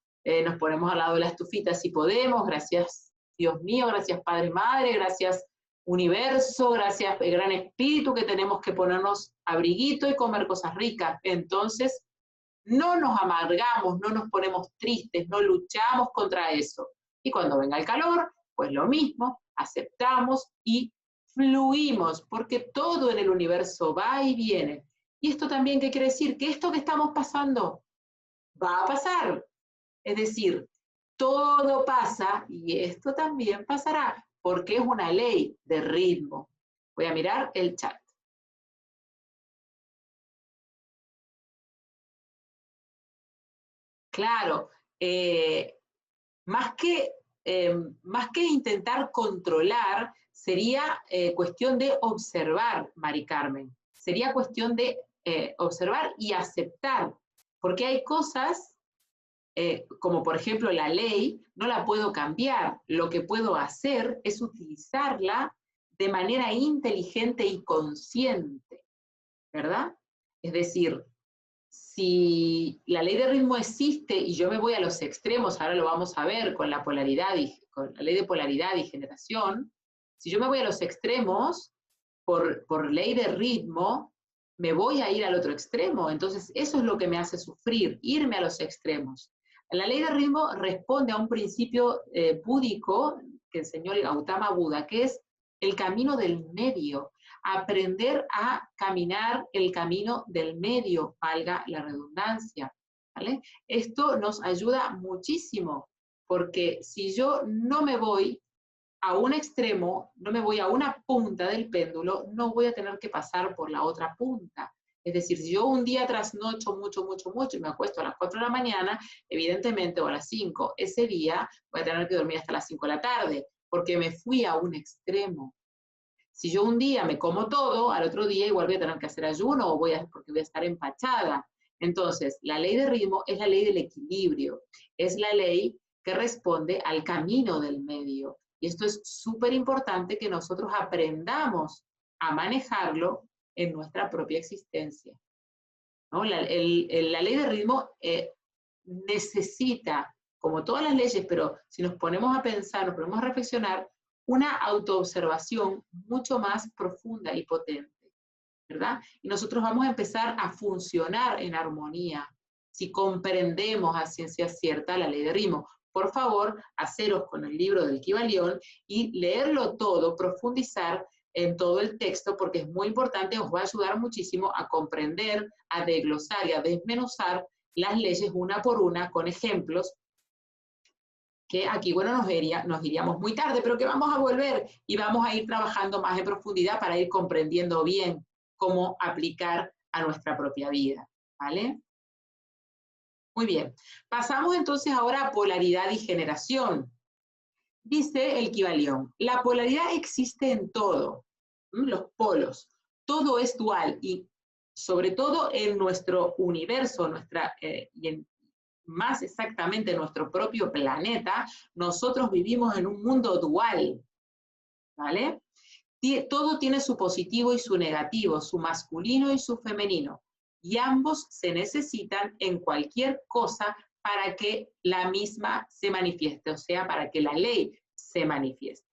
nos ponemos al lado de la estufita si podemos, gracias Dios mío, gracias Padre Madre, gracias Universo, gracias Gran Espíritu, que tenemos que ponernos abriguito y comer cosas ricas. Entonces, no nos amargamos, no nos ponemos tristes, no luchamos contra eso. Y cuando venga el calor, pues lo mismo, aceptamos y fluimos, porque todo en el universo va y viene. ¿Y esto también qué quiere decir? Que esto que estamos pasando va a pasar. Es decir, todo pasa y esto también pasará, porque es una ley de ritmo. Voy a mirar el chat. Claro, más que intentar controlar, sería cuestión de observar, Mari Carmen. Sería cuestión de observar y aceptar, porque hay cosas, como por ejemplo la ley, no la puedo cambiar. Lo que puedo hacer es utilizarla de manera inteligente y consciente, ¿verdad? Es decir, si la ley de ritmo existe y yo me voy a los extremos, ahora lo vamos a ver con la polaridad y con la ley de polaridad y generación, si yo me voy a los extremos por ley de ritmo, me voy a ir al otro extremo. Entonces eso es lo que me hace sufrir, irme a los extremos. La ley de ritmo responde a un principio búdico que enseñó el Gautama Buda, que es el camino del medio. Aprender a caminar el camino del medio, valga la redundancia, ¿vale? Esto nos ayuda muchísimo, porque si yo no me voy a un extremo, no me voy a una punta del péndulo, no voy a tener que pasar por la otra punta. Es decir, si yo un día trasnocho mucho y me acuesto a las 4 de la mañana, evidentemente, o a las 5, ese día voy a tener que dormir hasta las 5 de la tarde, porque me fui a un extremo. Si yo un día me como todo, al otro día igual voy a tener que hacer ayuno o porque voy a estar empachada. Entonces, la ley de ritmo es la ley del equilibrio, es la ley que responde al camino del medio. Y esto es súper importante que nosotros aprendamos a manejarlo en nuestra propia existencia, ¿no? La ley de ritmo necesita, como todas las leyes, pero si nos ponemos a pensar, nos ponemos a reflexionar, una autoobservación mucho más profunda y potente, ¿verdad? Y nosotros vamos a empezar a funcionar en armonía si comprendemos a ciencia cierta la ley de ritmo. Por favor, haceros con el libro del Kybalión y leerlo todo, profundizar en todo el texto, porque es muy importante, os va a ayudar muchísimo a comprender, a desglosar y a desmenuzar las leyes una por una con ejemplos, que aquí, bueno, nos iríamos muy tarde, pero que vamos a volver y vamos a ir trabajando más en profundidad para ir comprendiendo bien cómo aplicar a nuestra propia vida, ¿vale? Muy bien. Pasamos entonces ahora a polaridad y generación. Dice el Kybalión, la polaridad existe en todo, los polos. Todo es dual y sobre todo en nuestro universo, y más exactamente en nuestro propio planeta, nosotros vivimos en un mundo dual, ¿vale? Todo tiene su positivo y su negativo, su masculino y su femenino, y ambos se necesitan en cualquier cosa para que la misma se manifieste, o sea, para que la ley se manifieste.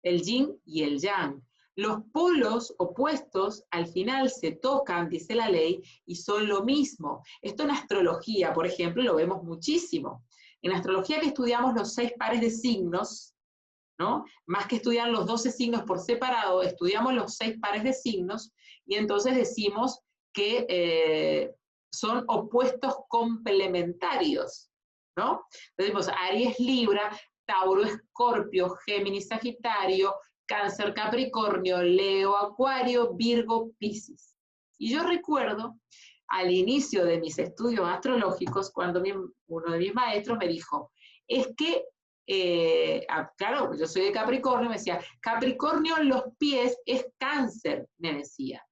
El yin y el yang. Los polos opuestos al final se tocan, dice la ley, y son lo mismo. Esto en astrología, por ejemplo, lo vemos muchísimo. En astrología que estudiamos los 6 pares de signos, ¿no? Más que estudiar los 12 signos por separado, estudiamos los 6 pares de signos y entonces decimos que son opuestos complementarios, ¿no? Entonces decimos Aries, Libra, Tauro, Escorpio, Géminis, Sagitario, Cáncer, Capricornio, Leo, Acuario, Virgo, Piscis. Y yo recuerdo al inicio de mis estudios astrológicos, cuando uno de mis maestros me dijo, es que, claro, yo soy de Capricornio, me decía, Capricornio en los pies es Cáncer, me decía.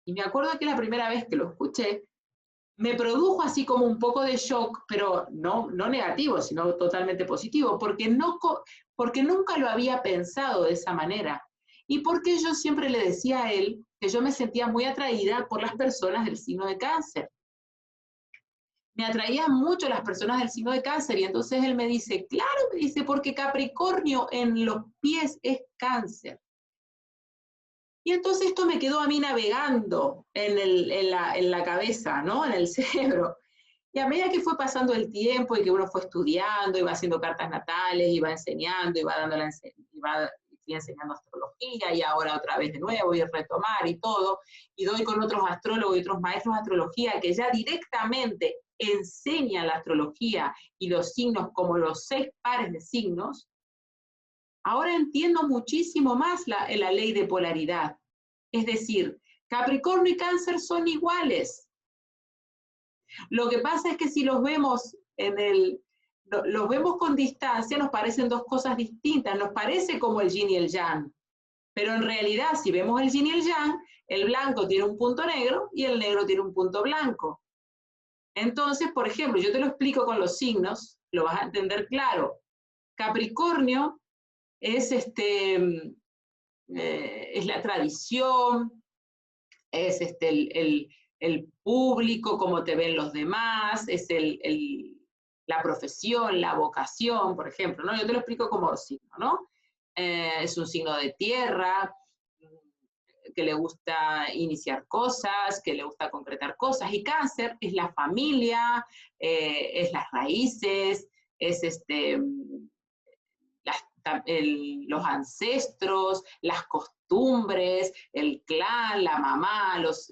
Y me acuerdo que la primera vez que lo escuché, me produjo así como un poco de shock, pero no negativo, sino totalmente positivo, porque nunca lo había pensado de esa manera. Y porque yo siempre le decía a él que yo me sentía muy atraída por las personas del signo de Cáncer. Me atraían mucho las personas del signo de Cáncer, y entonces él me dice, claro, me dice, porque Capricornio en los pies es Cáncer. Y entonces esto me quedó a mí navegando en la cabeza, ¿no? En el cerebro. Y a medida que fue pasando el tiempo y que uno fue estudiando, iba haciendo cartas natales, iba enseñando, iba enseñando astrología, y ahora otra vez de nuevo, y retomar y todo, y doy con otros astrólogos y otros maestros de astrología que ya directamente enseñan la astrología y los signos como los 6 pares de signos. Ahora entiendo muchísimo más la ley de polaridad. Es decir, Capricornio y Cáncer son iguales. Lo que pasa es que si los vemos los vemos con distancia, nos parecen dos cosas distintas, nos parece como el yin y el yang. Pero en realidad, si vemos el yin y el yang, el blanco tiene un punto negro y el negro tiene un punto blanco. Entonces, por ejemplo, yo te lo explico con los signos, lo vas a entender claro. Capricornio es la tradición, es el público, cómo te ven los demás, es la profesión, la vocación, por ejemplo, ¿no? Yo te lo explico como signo, ¿no? Es un signo de tierra, que le gusta iniciar cosas, que le gusta concretar cosas, y Cáncer es la familia, es las raíces, es los ancestros, las costumbres, el clan, la mamá, los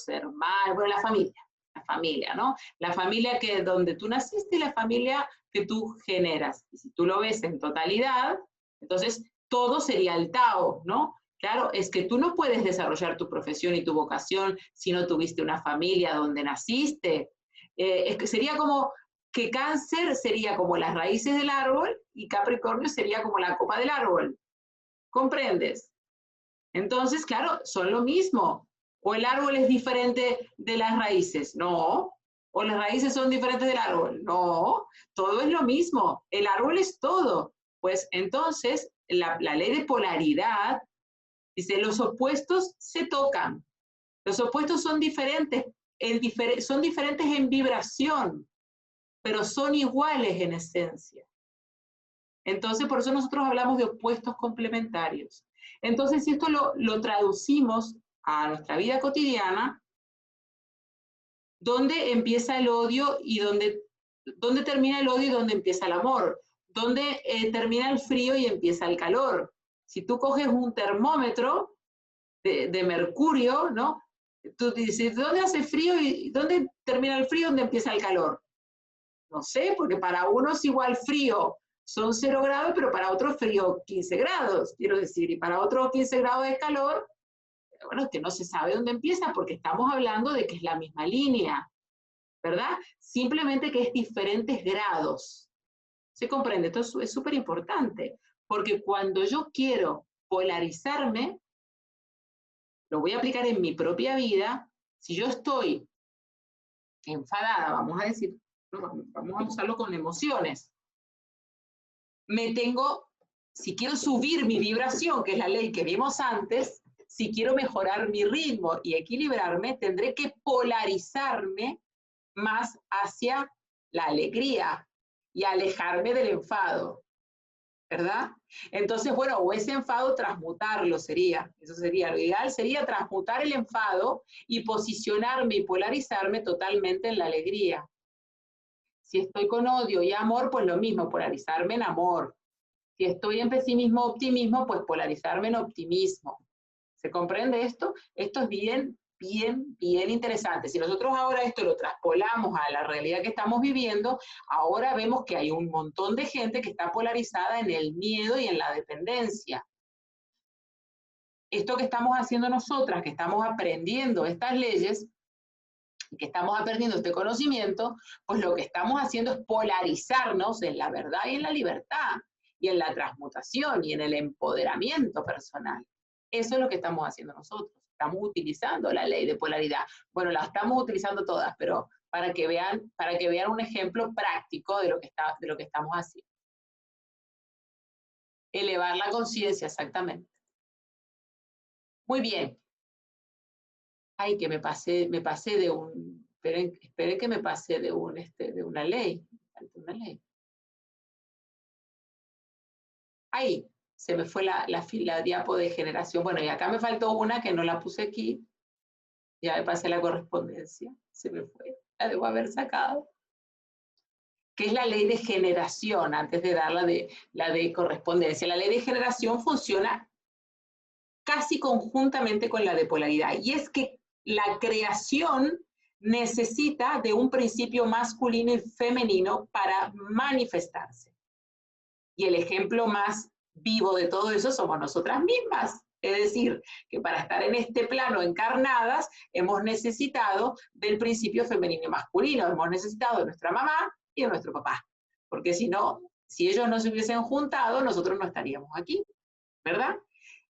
hermanos, bueno, la familia, ¿no? La familia que donde tú naciste y la familia que tú generas. Y si tú lo ves en totalidad, entonces todo sería el Tao, ¿no? Claro, es que tú no puedes desarrollar tu profesión y tu vocación si no tuviste una familia donde naciste. Es que sería como que Cáncer sería como las raíces del árbol y Capricornio sería como la copa del árbol. ¿Comprendes? Entonces, claro, son lo mismo. ¿O el árbol es diferente de las raíces? No. ¿O las raíces son diferentes del árbol? No. Todo es lo mismo. El árbol es todo. Pues entonces, la ley de polaridad dice, los opuestos se tocan. Los opuestos son diferentes en vibración, pero son iguales en esencia. Entonces, por eso nosotros hablamos de opuestos complementarios. Entonces, si esto lo traducimos a nuestra vida cotidiana, ¿dónde empieza el odio y dónde termina el odio y dónde empieza el amor? ¿Dónde termina el frío y empieza el calor? Si tú coges un termómetro de mercurio, ¿no? Tú dices, ¿dónde hace frío y dónde termina el frío y dónde empieza el calor? No sé, porque para unos igual frío son 0 grados, pero para otros frío 15 grados, quiero decir, y para otros 15 grados de calor, bueno, que no se sabe dónde empieza, porque estamos hablando de que es la misma línea, ¿verdad? Simplemente que es diferentes grados. ¿Se comprende? Esto es súper importante, porque cuando yo quiero polarizarme, lo voy a aplicar en mi propia vida. Si yo estoy enfadada, vamos a decir, vamos a usarlo con emociones, si quiero subir mi vibración, que es la ley que vimos antes, si quiero mejorar mi ritmo y equilibrarme, tendré que polarizarme más hacia la alegría y alejarme del enfado, ¿verdad? Entonces, bueno, o ese enfado transmutarlo sería, eso sería, lo ideal sería transmutar el enfado y posicionarme y polarizarme totalmente en la alegría. Si estoy con odio y amor, pues lo mismo, polarizarme en amor. Si estoy en pesimismo o optimismo, pues polarizarme en optimismo. ¿Se comprende esto? Esto es bien interesante. Si nosotros ahora esto lo traspolamos a la realidad que estamos viviendo, ahora vemos que hay un montón de gente que está polarizada en el miedo y en la dependencia. Esto que estamos haciendo nosotras, que estamos aprendiendo estas leyes, que estamos aprendiendo este conocimiento, pues lo que estamos haciendo es polarizarnos en la verdad y en la libertad, y en la transmutación y en el empoderamiento personal. Eso es lo que estamos haciendo nosotros. Estamos utilizando la ley de polaridad. Bueno, la estamos utilizando todas, pero para que vean un ejemplo práctico de lo que estamos haciendo. Elevar la conciencia, exactamente. Muy bien. Ay, que me pasé de un... Esperen que me pasé de una ley. Ahí, se me fue la diapo de generación. Bueno, y acá me faltó una que no la puse aquí. Ya me pasé la correspondencia. Se me fue. La debo haber sacado. Que es la ley de generación, antes de dar la de correspondencia. La ley de generación funciona casi conjuntamente con la de polaridad. Y es que la creación necesita de un principio masculino y femenino para manifestarse. Y el ejemplo más vivo de todo eso somos nosotras mismas. Es decir, que para estar en este plano encarnadas, hemos necesitado del principio femenino y masculino, hemos necesitado de nuestra mamá y de nuestro papá. Porque si no, si ellos no se hubiesen juntado, nosotros no estaríamos aquí, ¿verdad?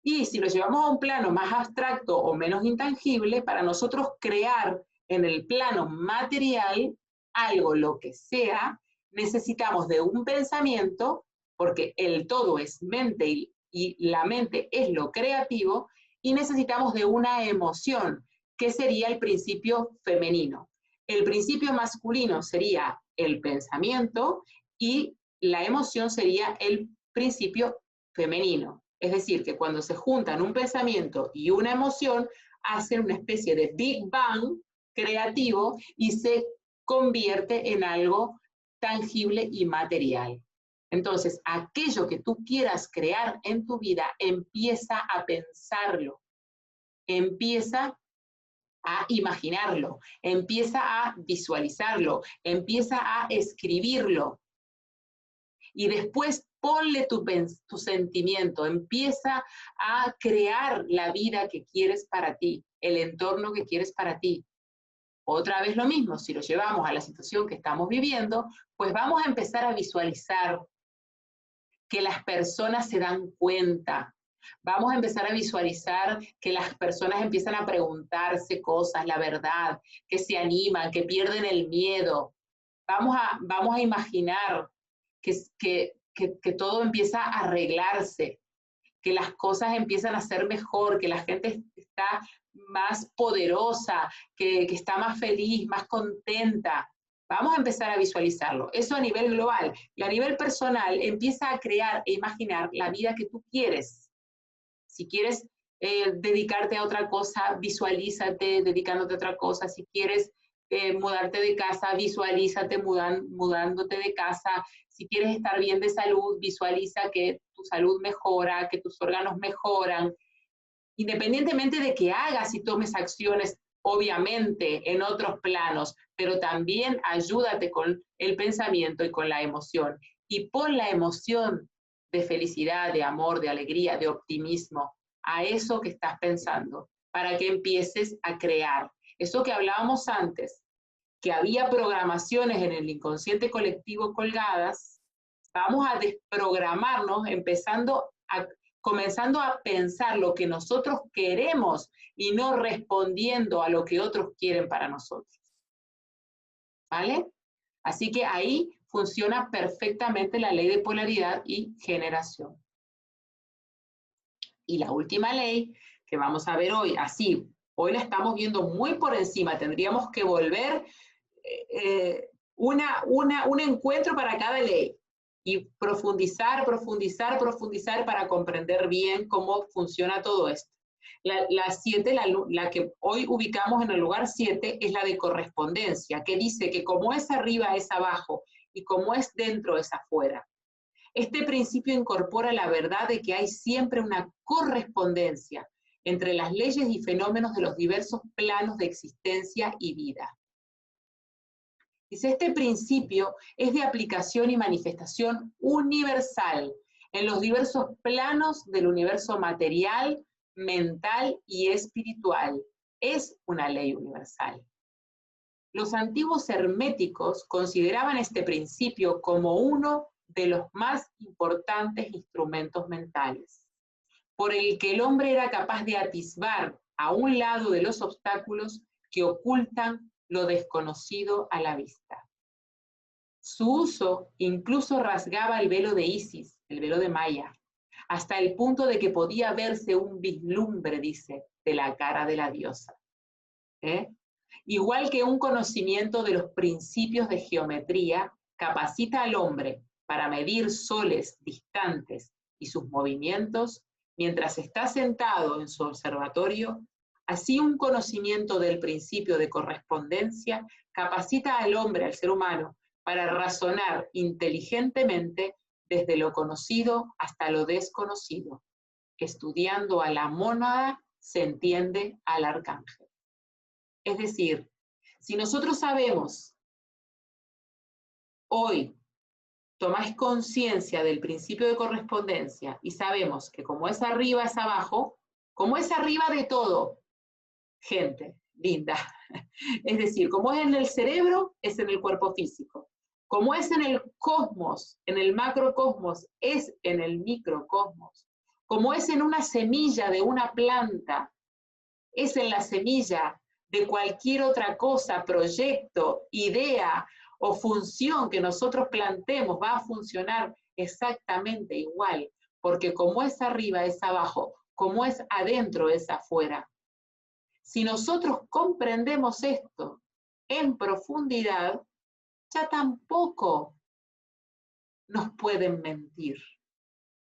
Y si lo llevamos a un plano más abstracto o menos intangible, para nosotros crear en el plano material algo, lo que sea, necesitamos de un pensamiento, porque el todo es mente y la mente es lo creativo, y necesitamos de una emoción, que sería el principio femenino. El principio masculino sería el pensamiento y la emoción sería el principio femenino. Es decir, que cuando se juntan un pensamiento y una emoción, hacen una especie de Big Bang creativo y se convierte en algo tangible y material. Entonces, aquello que tú quieras crear en tu vida, empieza a pensarlo, empieza a imaginarlo, empieza a visualizarlo, empieza a escribirlo. Y después ponle tu sentimiento, empieza a crear la vida que quieres para ti, el entorno que quieres para ti. Otra vez lo mismo, si lo llevamos a la situación que estamos viviendo, pues vamos a empezar a visualizar que las personas se dan cuenta. Vamos a empezar a visualizar que las personas empiezan a preguntarse cosas, la verdad, que se animan, que pierden el miedo. Vamos a imaginar que todo empieza a arreglarse, que las cosas empiezan a ser mejor, que la gente está más poderosa, que está más feliz, más contenta. Vamos a empezar a visualizarlo. Eso a nivel global. Y a nivel personal, empieza a crear e imaginar la vida que tú quieres. Si quieres dedicarte a otra cosa, visualízate dedicándote a otra cosa. Si quieres mudarte de casa, visualízate mudándote de casa. Si quieres estar bien de salud, visualiza que tu salud mejora, que tus órganos mejoran. Independientemente de que hagas y tomes acciones, obviamente, en otros planos, pero también ayúdate con el pensamiento y con la emoción. Y pon la emoción de felicidad, de amor, de alegría, de optimismo a eso que estás pensando, para que empieces a crear. Eso que hablábamos antes, que había programaciones en el inconsciente colectivo colgadas, vamos a desprogramarnos comenzando a pensar lo que nosotros queremos y no respondiendo a lo que otros quieren para nosotros. ¿Vale? Así que ahí funciona perfectamente la ley de polaridad y generación. Y la última ley que vamos a ver hoy, así, hoy la estamos viendo muy por encima, tendríamos que volver un encuentro para cada ley y profundizar para comprender bien cómo funciona todo esto. La 7, la que hoy ubicamos en el lugar 7, es la de correspondencia, que dice que como es arriba es abajo y como es dentro es afuera. Este principio incorpora la verdad de que hay siempre una correspondencia entre las leyes y fenómenos de los diversos planos de existencia y vida. Dice, este principio es de aplicación y manifestación universal en los diversos planos del universo material, mental y espiritual. Es una ley universal. Los antiguos herméticos consideraban este principio como uno de los más importantes instrumentos mentales, por el que el hombre era capaz de atisbar a un lado de los obstáculos que ocultan lo desconocido a la vista. Su uso incluso rasgaba el velo de Isis, el velo de Maya, hasta el punto de que podía verse un vislumbre, dice, de la cara de la diosa. Igual que un conocimiento de los principios de geometría capacita al hombre para medir soles distantes y sus movimientos mientras está sentado en su observatorio, así un conocimiento del principio de correspondencia capacita al hombre, al ser humano, para razonar inteligentemente desde lo conocido hasta lo desconocido. Estudiando a la mónada se entiende al arcángel. Es decir, si nosotros sabemos, hoy tomáis conciencia del principio de correspondencia y sabemos que como es arriba es abajo, como es arriba de todo, gente linda, es decir, como es en el cerebro, es en el cuerpo físico, como es en el cosmos, en el macrocosmos, es en el microcosmos, como es en una semilla de una planta, es en la semilla de cualquier otra cosa, proyecto, idea o función que nosotros planteemos, va a funcionar exactamente igual, porque como es arriba es abajo, como es adentro es afuera. Si nosotros comprendemos esto en profundidad, ya tampoco nos pueden mentir.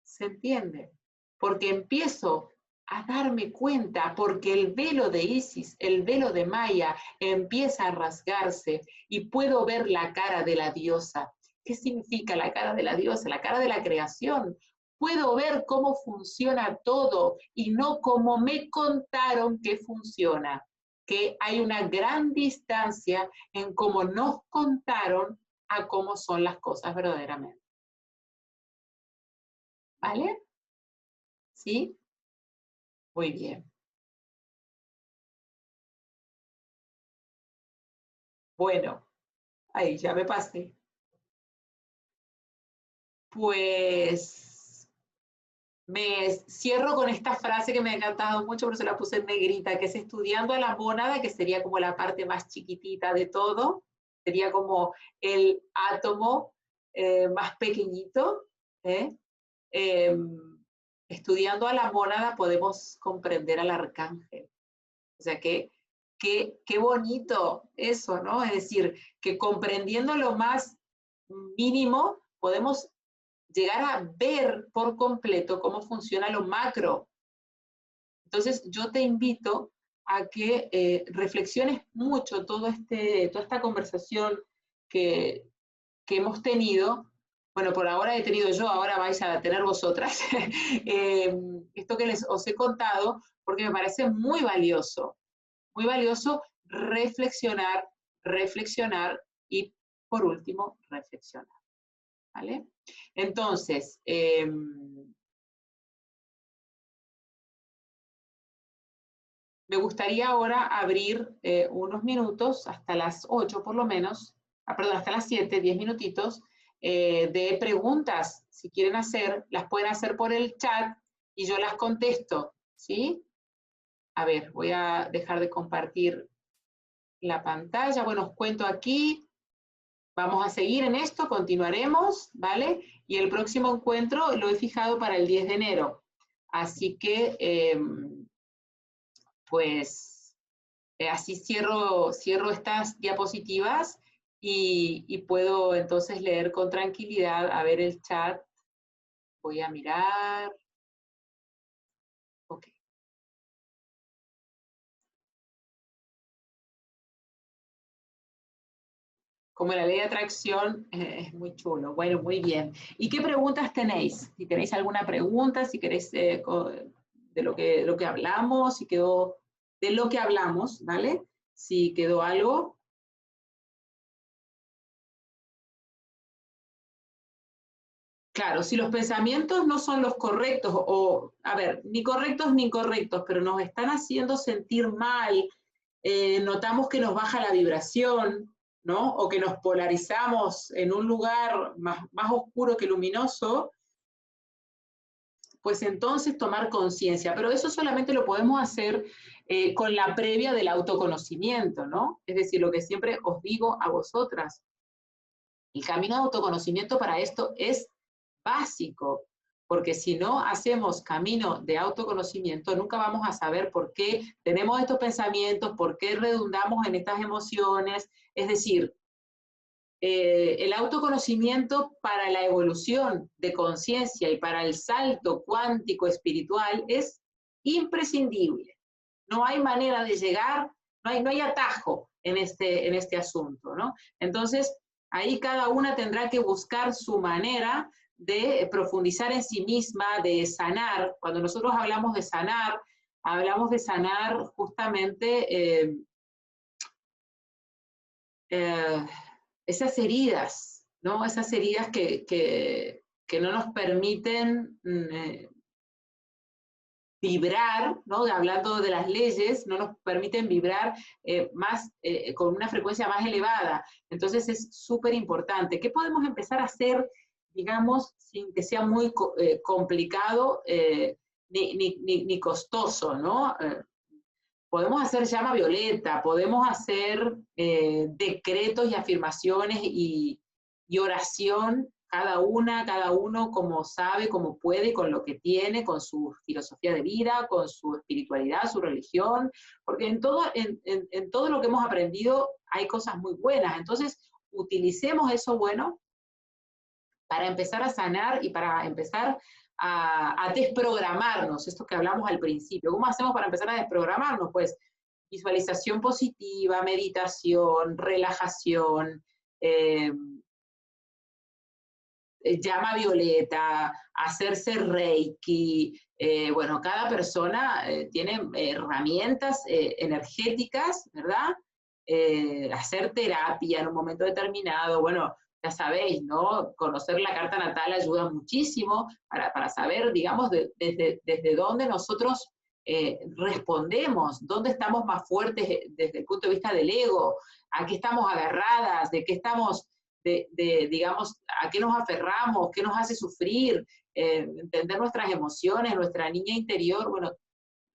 ¿Se entiende? Porque empiezo a darme cuenta, porque el velo de Isis, el velo de Maya, empieza a rasgarse y puedo ver la cara de la diosa. ¿Qué significa la cara de la diosa? La cara de la creación. Puedo ver cómo funciona todo y no como me contaron que funciona. Que hay una gran distancia en cómo nos contaron a cómo son las cosas verdaderamente. ¿Vale? ¿Sí? Muy bien. Bueno, ahí ya me pasé. Pues me cierro con esta frase que me ha encantado mucho, por eso la puse en negrita, que es estudiando a la mónada, que sería como la parte más chiquitita de todo, sería como el átomo más pequeñito. ¿eh? Estudiando a la mónada podemos comprender al arcángel. O sea, qué bonito eso, ¿no? Es decir, que comprendiendo lo más mínimo podemos llegar a ver por completo cómo funciona lo macro. Entonces, yo te invito a que reflexiones mucho toda esta conversación que hemos tenido. Bueno, por ahora he tenido yo, ahora vais a tener vosotras. Esto que os he contado, porque me parece muy valioso reflexionar, reflexionar y, por último, reflexionar. ¿Vale? Entonces, me gustaría ahora abrir unos minutos, hasta las 8 por lo menos, perdón, hasta las 7, 10 minutitos, de preguntas. Si quieren hacer, las pueden hacer por el chat y yo las contesto, ¿sí? A ver, voy a dejar de compartir la pantalla. Bueno, os cuento aquí. Vamos a seguir en esto, continuaremos, ¿vale? Y el próximo encuentro lo he fijado para el 10 de enero. Así que, pues, así cierro estas diapositivas y puedo entonces leer con tranquilidad, a ver el chat. Voy a mirar. Ok. como la ley de atracción, es muy chulo. Bueno, muy bien. ¿Y qué preguntas tenéis? Si tenéis alguna pregunta, si queréis de lo que hablamos, si quedó de lo que hablamos, ¿vale? Si quedó algo. Claro, si los pensamientos no son los correctos, o, a ver, ni correctos ni incorrectos, pero nos están haciendo sentir mal, notamos que nos baja la vibración, ¿no? O que nos polarizamos en un lugar más oscuro que luminoso, pues entonces tomar conciencia. Pero eso solamente lo podemos hacer con la previa del autoconocimiento, ¿no? Es decir, lo que siempre os digo a vosotras, el camino de autoconocimiento para esto es básico, porque si no hacemos camino de autoconocimiento, nunca vamos a saber por qué tenemos estos pensamientos, por qué redundamos en estas emociones. Es decir, el autoconocimiento para la evolución de conciencia y para el salto cuántico espiritual es imprescindible. No hay manera de llegar, no hay atajo en este asunto, ¿no? Entonces, ahí cada una tendrá que buscar su manera de profundizar en sí misma, de sanar. Cuando nosotros hablamos de sanar justamente esas heridas, ¿no? Esas heridas que no nos permiten vibrar, ¿no? Hablando de las leyes, no nos permiten vibrar con una frecuencia más elevada. Entonces es súper importante. ¿Qué podemos empezar a hacer, digamos, sin que sea muy complicado ni costoso, ¿no? Podemos hacer llama violeta, podemos hacer decretos y afirmaciones y oración, cada uno como sabe, como puede, con lo que tiene, con su filosofía de vida, con su espiritualidad, su religión, porque en todo lo que hemos aprendido hay cosas muy buenas. Entonces, utilicemos eso bueno para empezar a sanar y para empezar a desprogramarnos, esto que hablamos al principio. ¿Cómo hacemos para empezar a desprogramarnos? Pues visualización positiva, meditación, relajación, llama violeta, hacerse reiki. Bueno, cada persona tiene herramientas energéticas, ¿verdad? Hacer terapia en un momento determinado. Bueno, ya sabéis, ¿no? Conocer la carta natal ayuda muchísimo para saber, digamos, desde dónde nosotros respondemos, dónde estamos más fuertes desde el punto de vista del ego, a qué estamos agarradas, de qué estamos, digamos, a qué nos aferramos, qué nos hace sufrir, entender nuestras emociones, nuestra niña interior. Bueno, o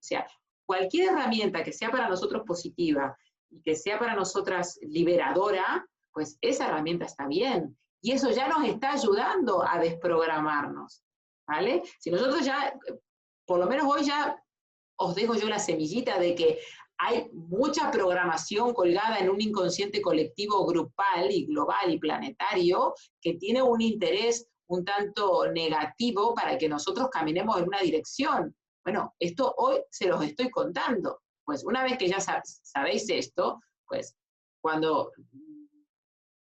sea, cualquier herramienta que sea para nosotros positiva y que sea para nosotras liberadora, pues esa herramienta está bien. Y eso ya nos está ayudando a desprogramarnos, ¿vale? Si nosotros ya, por lo menos hoy ya os dejo yo la semillita de que hay mucha programación colgada en un inconsciente colectivo grupal y global y planetario que tiene un interés un tanto negativo para que nosotros caminemos en una dirección. Bueno, esto hoy se los estoy contando. Pues una vez que ya sabéis esto, pues cuando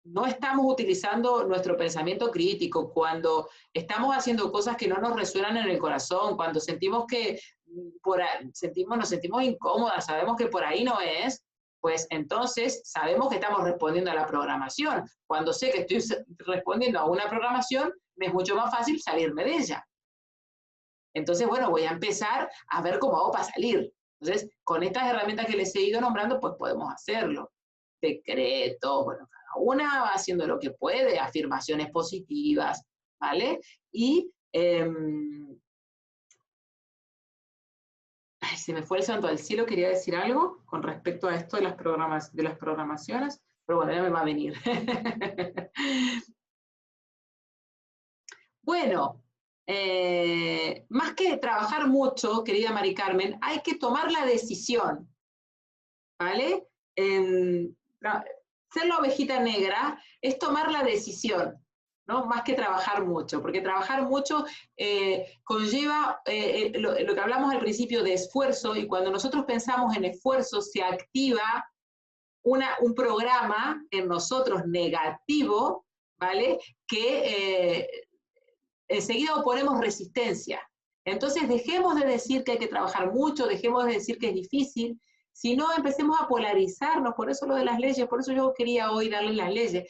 no estamos utilizando nuestro pensamiento crítico, cuando estamos haciendo cosas que no nos resuenan en el corazón, cuando sentimos que nos sentimos incómodas, sabemos que por ahí no es, pues entonces sabemos que estamos respondiendo a la programación. Cuando sé que estoy respondiendo a una programación, me es mucho más fácil salirme de ella. Entonces, bueno, voy a empezar a ver cómo hago para salir. Entonces, con estas herramientas que les he ido nombrando, pues podemos hacerlo. Decretos, bueno, cada una va haciendo lo que puede, afirmaciones positivas, ¿vale? Y se me fue el santo al cielo, quería decir algo con respecto a esto de las programaciones, pero bueno, ya me va a venir. Bueno, más que trabajar mucho, querida Mari Carmen, hay que tomar la decisión, ¿vale? Ser la ovejita negra es tomar la decisión, ¿no? Más que trabajar mucho, porque trabajar mucho conlleva lo que hablamos al principio de esfuerzo, y cuando nosotros pensamos en esfuerzo se activa un programa en nosotros negativo, ¿vale? Que enseguida oponemos resistencia. Entonces dejemos de decir que hay que trabajar mucho, dejemos de decir que es difícil, sino empecemos a polarizarnos, por eso lo de las leyes, por eso yo quería hoy darles las leyes.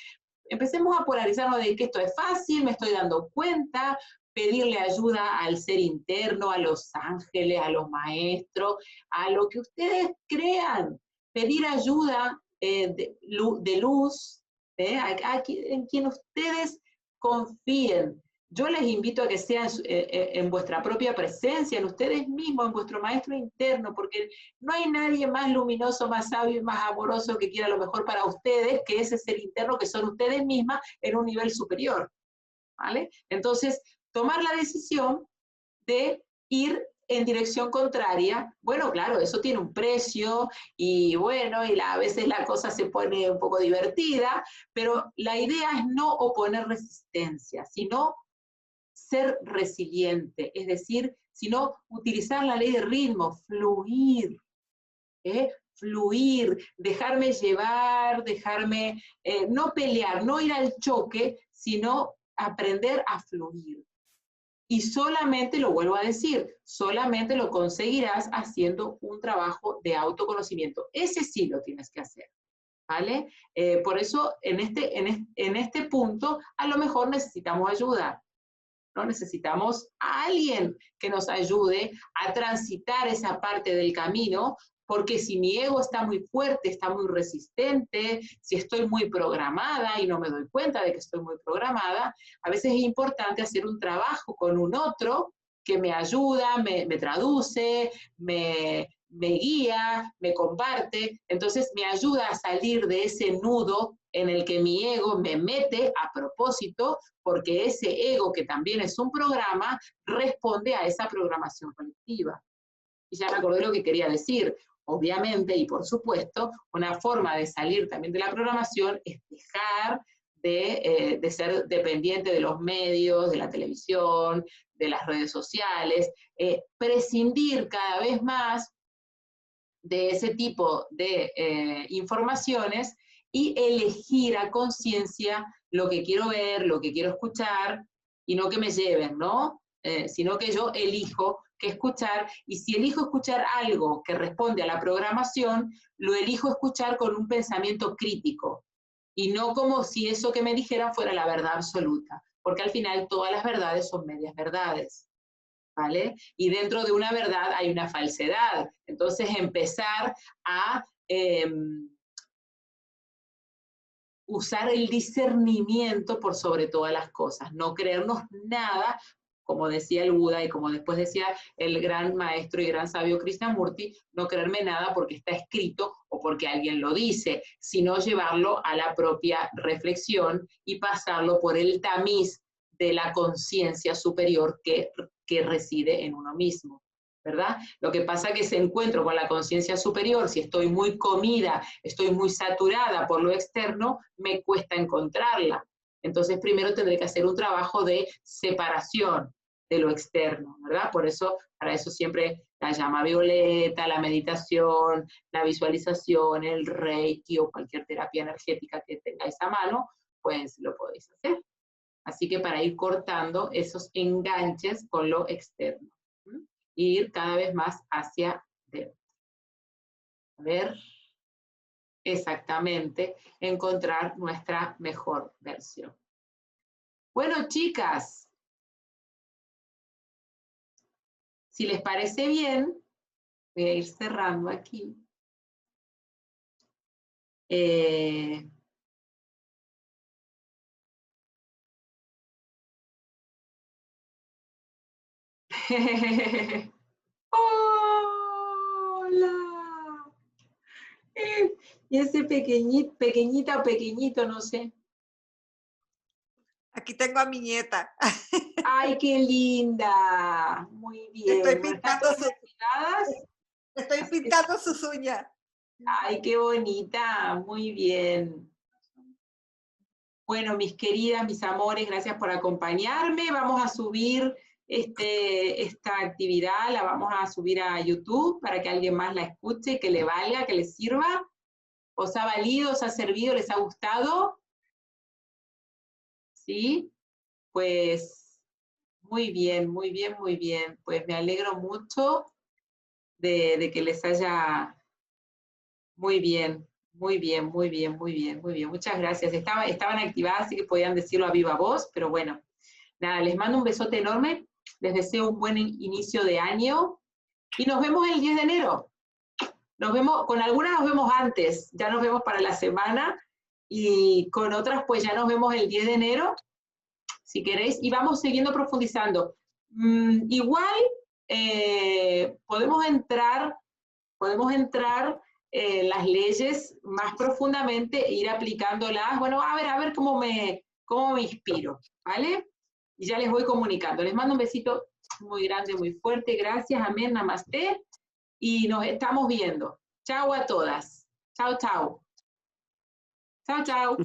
Empecemos a polarizarnos de que esto es fácil, me estoy dando cuenta, pedirle ayuda al ser interno, a los ángeles, a los maestros, a lo que ustedes crean, pedir ayuda de luz, en quien ustedes confíen. Yo les invito a que sean en vuestra propia presencia, en ustedes mismos, en vuestro maestro interno, porque no hay nadie más luminoso, más sabio y más amoroso que quiera lo mejor para ustedes que ese ser interno que son ustedes mismas en un nivel superior, ¿vale? Entonces, tomar la decisión de ir en dirección contraria, bueno, claro, eso tiene un precio y bueno, a veces la cosa se pone un poco divertida, pero la idea es no oponer resistencia, sino ser resiliente, es decir, sino utilizar la ley de ritmo, fluir, fluir, dejarme llevar, no pelear, no ir al choque, sino aprender a fluir. Y solamente, lo vuelvo a decir, solamente lo conseguirás haciendo un trabajo de autoconocimiento. Ese sí lo tienes que hacer, ¿vale? Por eso, en este punto, a lo mejor necesitamos ayuda, ¿no? Necesitamos a alguien que nos ayude a transitar esa parte del camino, porque si mi ego está muy fuerte, está muy resistente, si estoy muy programada y no me doy cuenta de que estoy muy programada, a veces es importante hacer un trabajo con un otro que me ayuda, me traduce, me guía, me comparte, entonces me ayuda a salir de ese nudo en el que mi ego me mete a propósito, porque ese ego, que también es un programa, responde a esa programación colectiva. Y ya me acordé lo que quería decir. Obviamente, y por supuesto, una forma de salir también de la programación es dejar de ser dependiente de los medios, de la televisión, de las redes sociales, prescindir cada vez más de ese tipo de informaciones y elegir a conciencia lo que quiero ver, lo que quiero escuchar, y no que me lleven, ¿no? Sino que yo elijo qué escuchar, y si elijo escuchar algo que responde a la programación, lo elijo escuchar con un pensamiento crítico, y no como si eso que me dijeran fuera la verdad absoluta, porque al final todas las verdades son medias verdades, ¿vale? Y dentro de una verdad hay una falsedad. Entonces empezar a usar el discernimiento por sobre todas las cosas, no creernos nada, como decía el Buda y como después decía el gran maestro y gran sabio Krishnamurti, no creerme nada porque está escrito o porque alguien lo dice, sino llevarlo a la propia reflexión y pasarlo por el tamiz de la conciencia superior que reside en uno mismo, ¿verdad? Lo que pasa es que si encuentro con la conciencia superior, si estoy muy comida, estoy muy saturada por lo externo, me cuesta encontrarla. Entonces primero tendré que hacer un trabajo de separación de lo externo, ¿verdad? Por eso, para eso siempre la llama violeta, la meditación, la visualización, el reiki o cualquier terapia energética que tengáis a mano, pues lo podéis hacer. Así que para ir cortando esos enganches con lo externo. Ir cada vez más hacia dentro. A ver, exactamente, encontrar nuestra mejor versión. Bueno, chicas, si les parece bien, voy a ir cerrando aquí. ¡Hola! Y ese pequeñita o pequeñito, no sé. Aquí tengo a mi nieta. ¡Ay, qué linda! Muy bien. Estoy pintando sus uñas. ¡Ay, qué bonita! Muy bien. Bueno, mis queridas, mis amores, gracias por acompañarme. Vamos a subir esta actividad, la vamos a subir a YouTube para que alguien más la escuche, que le valga, que le sirva. ¿Os ha valido, os ha servido, les ha gustado? ¿Sí? Pues muy bien, muy bien, muy bien. Pues me alegro mucho de que les haya... Muy bien, muy bien, muy bien, muy bien, muy bien. Muchas gracias. Estaban activadas, así que podían decirlo a viva voz, pero bueno. Nada, les mando un besote enorme. Les deseo un buen inicio de año. Y nos vemos el 10 de enero. Nos vemos, con algunas nos vemos antes, ya nos vemos para la semana. Y con otras, pues ya nos vemos el 10 de enero, si queréis. Y vamos siguiendo profundizando. Igual podemos entrar las leyes más profundamente e ir aplicándolas. Bueno, a ver cómo me inspiro, ¿vale? Y ya les voy comunicando. Les mando un besito muy grande, muy fuerte. Gracias, amén, namaste. Y nos estamos viendo. Chao a todas. Chao, chao. Chao, chao.